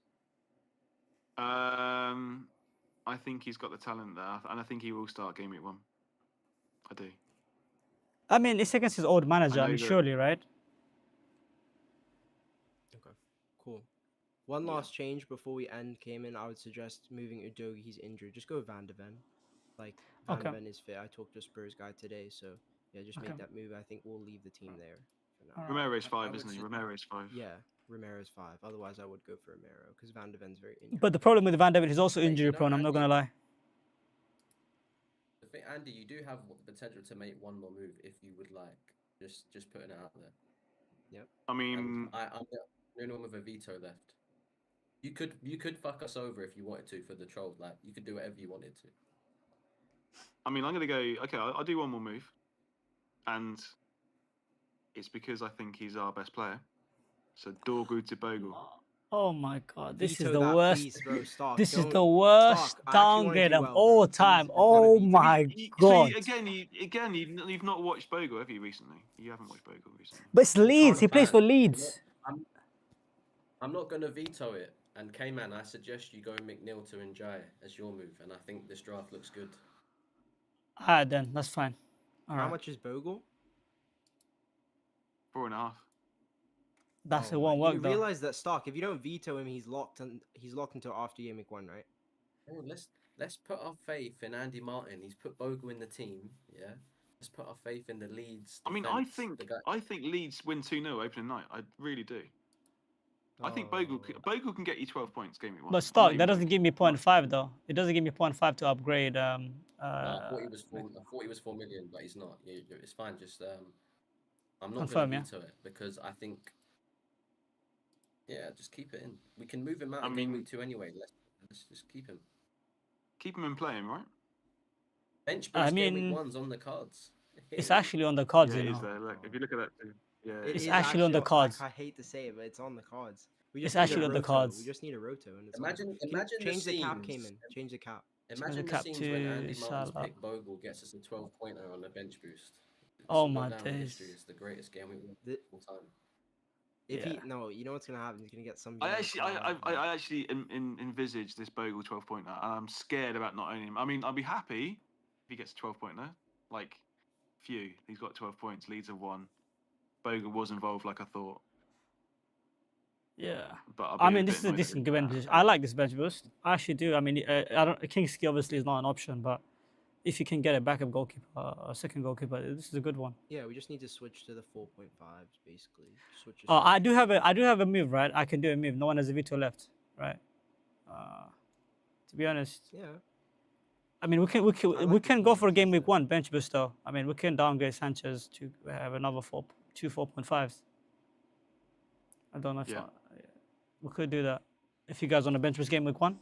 I think he's got the talent there, and I think he will start game week 1. I do. I mean, it's against his old manager. I know mean, that- surely, right? Okay, cool. One Yeah. last change before we end Kayman. I would suggest moving Udogi. He's injured. Just go Van de Ven. Like Van de Okay. Ven is fit. I talked to a Spurs guy today, so yeah, just Okay. make that move. I think we'll leave the team there for now. All right. Romero's I 5, would isn't he? su- Romero's 5. Yeah, Romero's 5. Otherwise, I would go for Romero because Van de Ven's very injured. But the problem with Van de Ven, he's also Hey, injury prone. I'm not Andy, gonna lie. the thing, Andy, you do have the potential to make one more move if you would like. Just putting it out there. I And mean, I'm the only one with a veto left. You could fuck us over if you wanted to for the troll. Like you could do whatever you wanted to. I'm going to go. Okay, I'll do one more move, and it's because I think he's our best player. So Dorgu to Bogle. Oh my god, this is Veto the that, worst. please, bro. Stark. This is Don't- the worst Stark, I actually wanna downgrade do of well, all bro. time. Please, Oh Veto. my So god. you've not watched Bogle, have you recently? You haven't watched Bogle recently. But it's Leeds. He can't plays for ban- Leeds. I'm not gonna veto it. And Kayman, I suggest you go McNeil to Njai as your move. And I think this draft looks good. Alright then, that's fine. All How right, much is Bogle? 4.5. that's it. Oh Won't my- work You though. realize that Stark, if you don't veto him, he's locked until after year week 1, right? Oh, let's put our faith in Andy Martin. He's put Bogle in the team. Yeah. Let's put our faith in the Leeds. I mean, defense. The guy- I think Leeds win 2-0 opening night. I really do. I think Bogle Oh. Bogle can get you 12 points game week 1. But Stark, that doesn't give me 0.5 though. It doesn't give me 0.5 to upgrade. No, I thought he was 4 million, but he's not. It's fine. Just I'm not Confirm, gonna yeah? veto it because I think. Yeah, just keep it in. We can move him out I in game mean- week 2 anyway. Let's just keep him. Keep him in playing, right? Bench I boost game mean, week 1's on the cards. It's actually on the cards, Yeah, you it is know. there. Look, if you look at that, yeah, It It's is actually on the cards. I hate to say it, but it's on the cards. We It's just need a actually on the roto. cards. We just need a roto, and it's Imagine change the cap, scenes. Kayman. Change the cap. Imagine the cap scenes to when Andy Martin's Salah. pick Bogle gets us a 12-pointer on the bench boost. This Oh will go my down in history. days. It's the greatest game week The- of all time. If Yeah. he no, you know what's gonna happen? He's gonna get some. I yellow actually, card, I actually envisage this Bogle 12-pointer, and I'm scared about not owning him. I mean, I'll be happy if he gets a 12-pointer. Like, phew, he's got 12 points. Leeds have won. Bogle was involved, like I thought. Yeah. But I'll I be mean, a this bit is a annoyed decent if bench he- boost. I like this bench boost. I actually do. I mean, I don't. Kingsley obviously is not an option, but if you can get a backup goalkeeper, a second goalkeeper, this is a good one. Yeah, we just need to switch to the 4.5s basically. Switch. Oh, I do have a move, right? I can do a move. No one has a veto left, right? To be honest, Yeah. I mean, we like can this go move, for a game it's week 1 bench boost though. I mean, we can downgrade Sanchez to have another 4.5s. I don't know if we could do that. If you guys want to bench boost game week 1,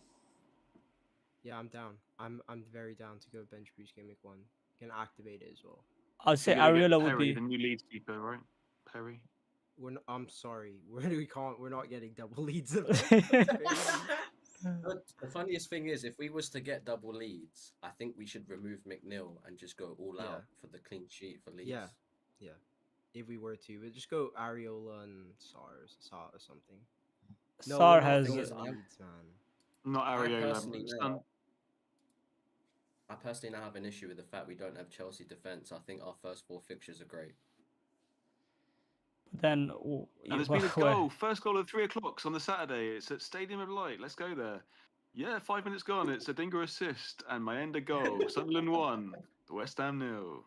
Yeah, I'm down. I'm very down to go bench boost game week 1. You can activate it as well. I'd say You're gonna get Ariola would Perry, be. the new Leeds keeper, right? Perry. I'm sorry. We're not getting double leads. But the funniest thing is, if we was to get double leads, I think we should remove McNeil and just go all Yeah. out for the clean sheet for Leeds. Yeah. If we were to, we'd just go Ariola and Sar or something. No, Sar we're not has. thinking is, Leeds, man. Not I Ariola. personally It's know- done. I personally now have an issue with the fact we don't have Chelsea defence. I think our first 4 fixtures are great. Then And there's been a goal. First goal at 3 o'clock on the Saturday. It's at Stadium of Light. Let's go there. Yeah, 5 minutes gone. It's a Dinger assist and my end of goal. Sunderland 1, West Ham 0.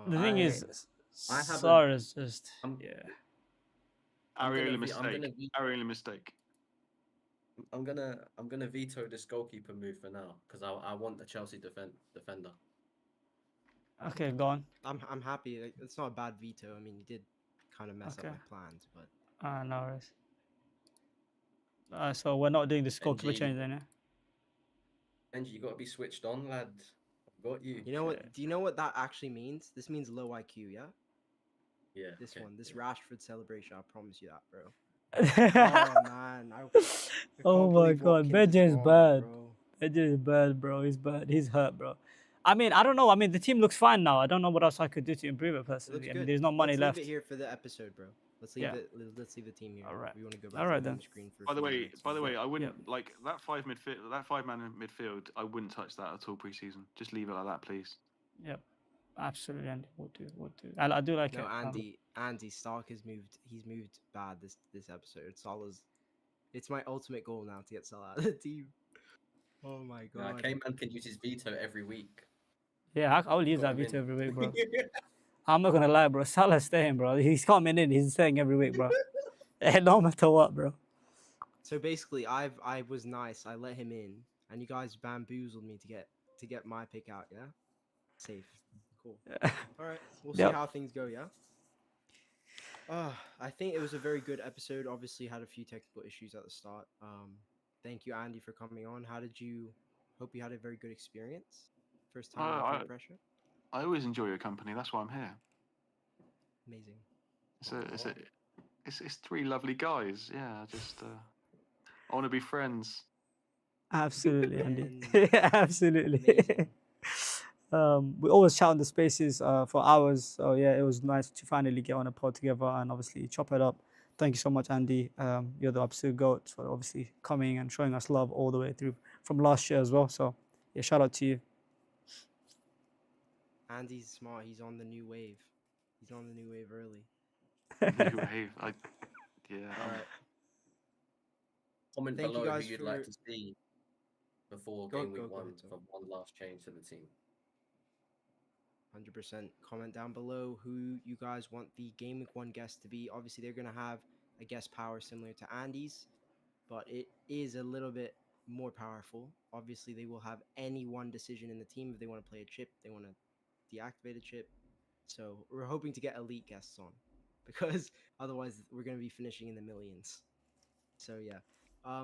The thing is, I have a- Sar is just yeah. Ariola gonna mistake. Ariola mistake. I'm gonna veto this goalkeeper move for now because I want the Chelsea defender. Okay, go on. I'm happy. Like, it's not a bad veto. I mean, he did kind of mess Okay. up my plans, but No worries. So we're not doing the goalkeeper NG. change then, yeah? Angie, you got to be switched on, lad. I've got you. you know what? Do you know what that actually means? This means low IQ. Yeah. Yeah. This okay, one, this yeah. Rashford celebration. I promise you that, bro. Oh man. I Oh can't my believe God, Watkins Benji is wrong, bad. bro. It is bad, bro. He's bad. He's hurt, bro. I mean, I don't know. I mean, the team looks fine now. I don't know what else I could do to improve it It personally. looks I good. mean, there's no money Let's left. Leave it here for the episode, bro. Let's leave Yeah. it. Let's leave the team here. All right. We want to go back All to right the then. home screen for. a By the few way, minutes. I wouldn't like that 5-man in midfield. I wouldn't touch that at all preseason. Just leave it like that, please. Yep, absolutely, Andy. We'll do. I do like No, it. Andy Stark has moved. He's moved bad this episode. Salah's It's my ultimate goal now to get Salah out of the team. Oh my god. Kayman can use his veto every week. Yeah, I will use Got that him veto in. every week, bro. I'm not gonna lie, bro. Salah's staying, bro. He's coming in. He's staying every week, bro. No matter what, bro. So basically, I was nice. I let him in, and you guys bamboozled me to get my pick out. Yeah, safe, cool. All right, we'll see Yep. how things go. Yeah. I think it was a very good episode. Obviously, had a few technical issues at the start. Thank you, Andy, for coming on. How did you? Hope you had a very good experience. First time with no pressure. I always enjoy your company. That's why I'm here. Amazing. It's three lovely guys. Yeah, just I want to be friends. Absolutely, Andy. And Absolutely. amazing. We always chat on the spaces for hours. So yeah, it was nice to finally get on a pod together and obviously chop it up. Thank you so much, Andy. You're the absolute goat for obviously coming and showing us love all the way through from last year as well. So yeah, shout out to you. Andy's smart. He's on the new wave. He's on the new wave early. New wave. Yeah. All right. Comment Thank you below who guys you'd for- like to see before Go- game week go- go one ahead, Tom. for one last change to the team. 100%. Comment down below who you guys want the Game Week 1 guest to be. Obviously, they're going to have a guest power similar to Andy's, but it is a little bit more powerful. Obviously, they will have any one decision in the team. If they want to play a chip, they want to deactivate a chip. So we're hoping to get elite guests on because otherwise we're going to be finishing in the millions. So yeah.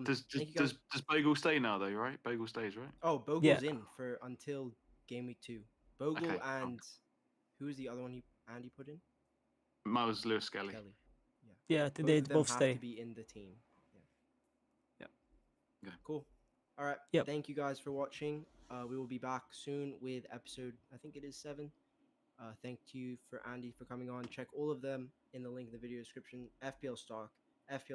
Does thank you guys. does Bogle stay now though? Right, Bogle stays, right? Oh, Bogle's Yeah. in for until Game Week 2. Bogle Okay, and who was the other one Andy put in? Mine was Lewis Skelly. Kelly. Yeah. Yeah, Both they of them both have stay. to be in the team. Yeah. Yep. Okay. Cool. All right. Yep. Thank you guys for watching. We will be back soon with episode, I think it is 7. Thank you for Andy for coming on. Check all of them in the link in the video description. FPL stock, FPL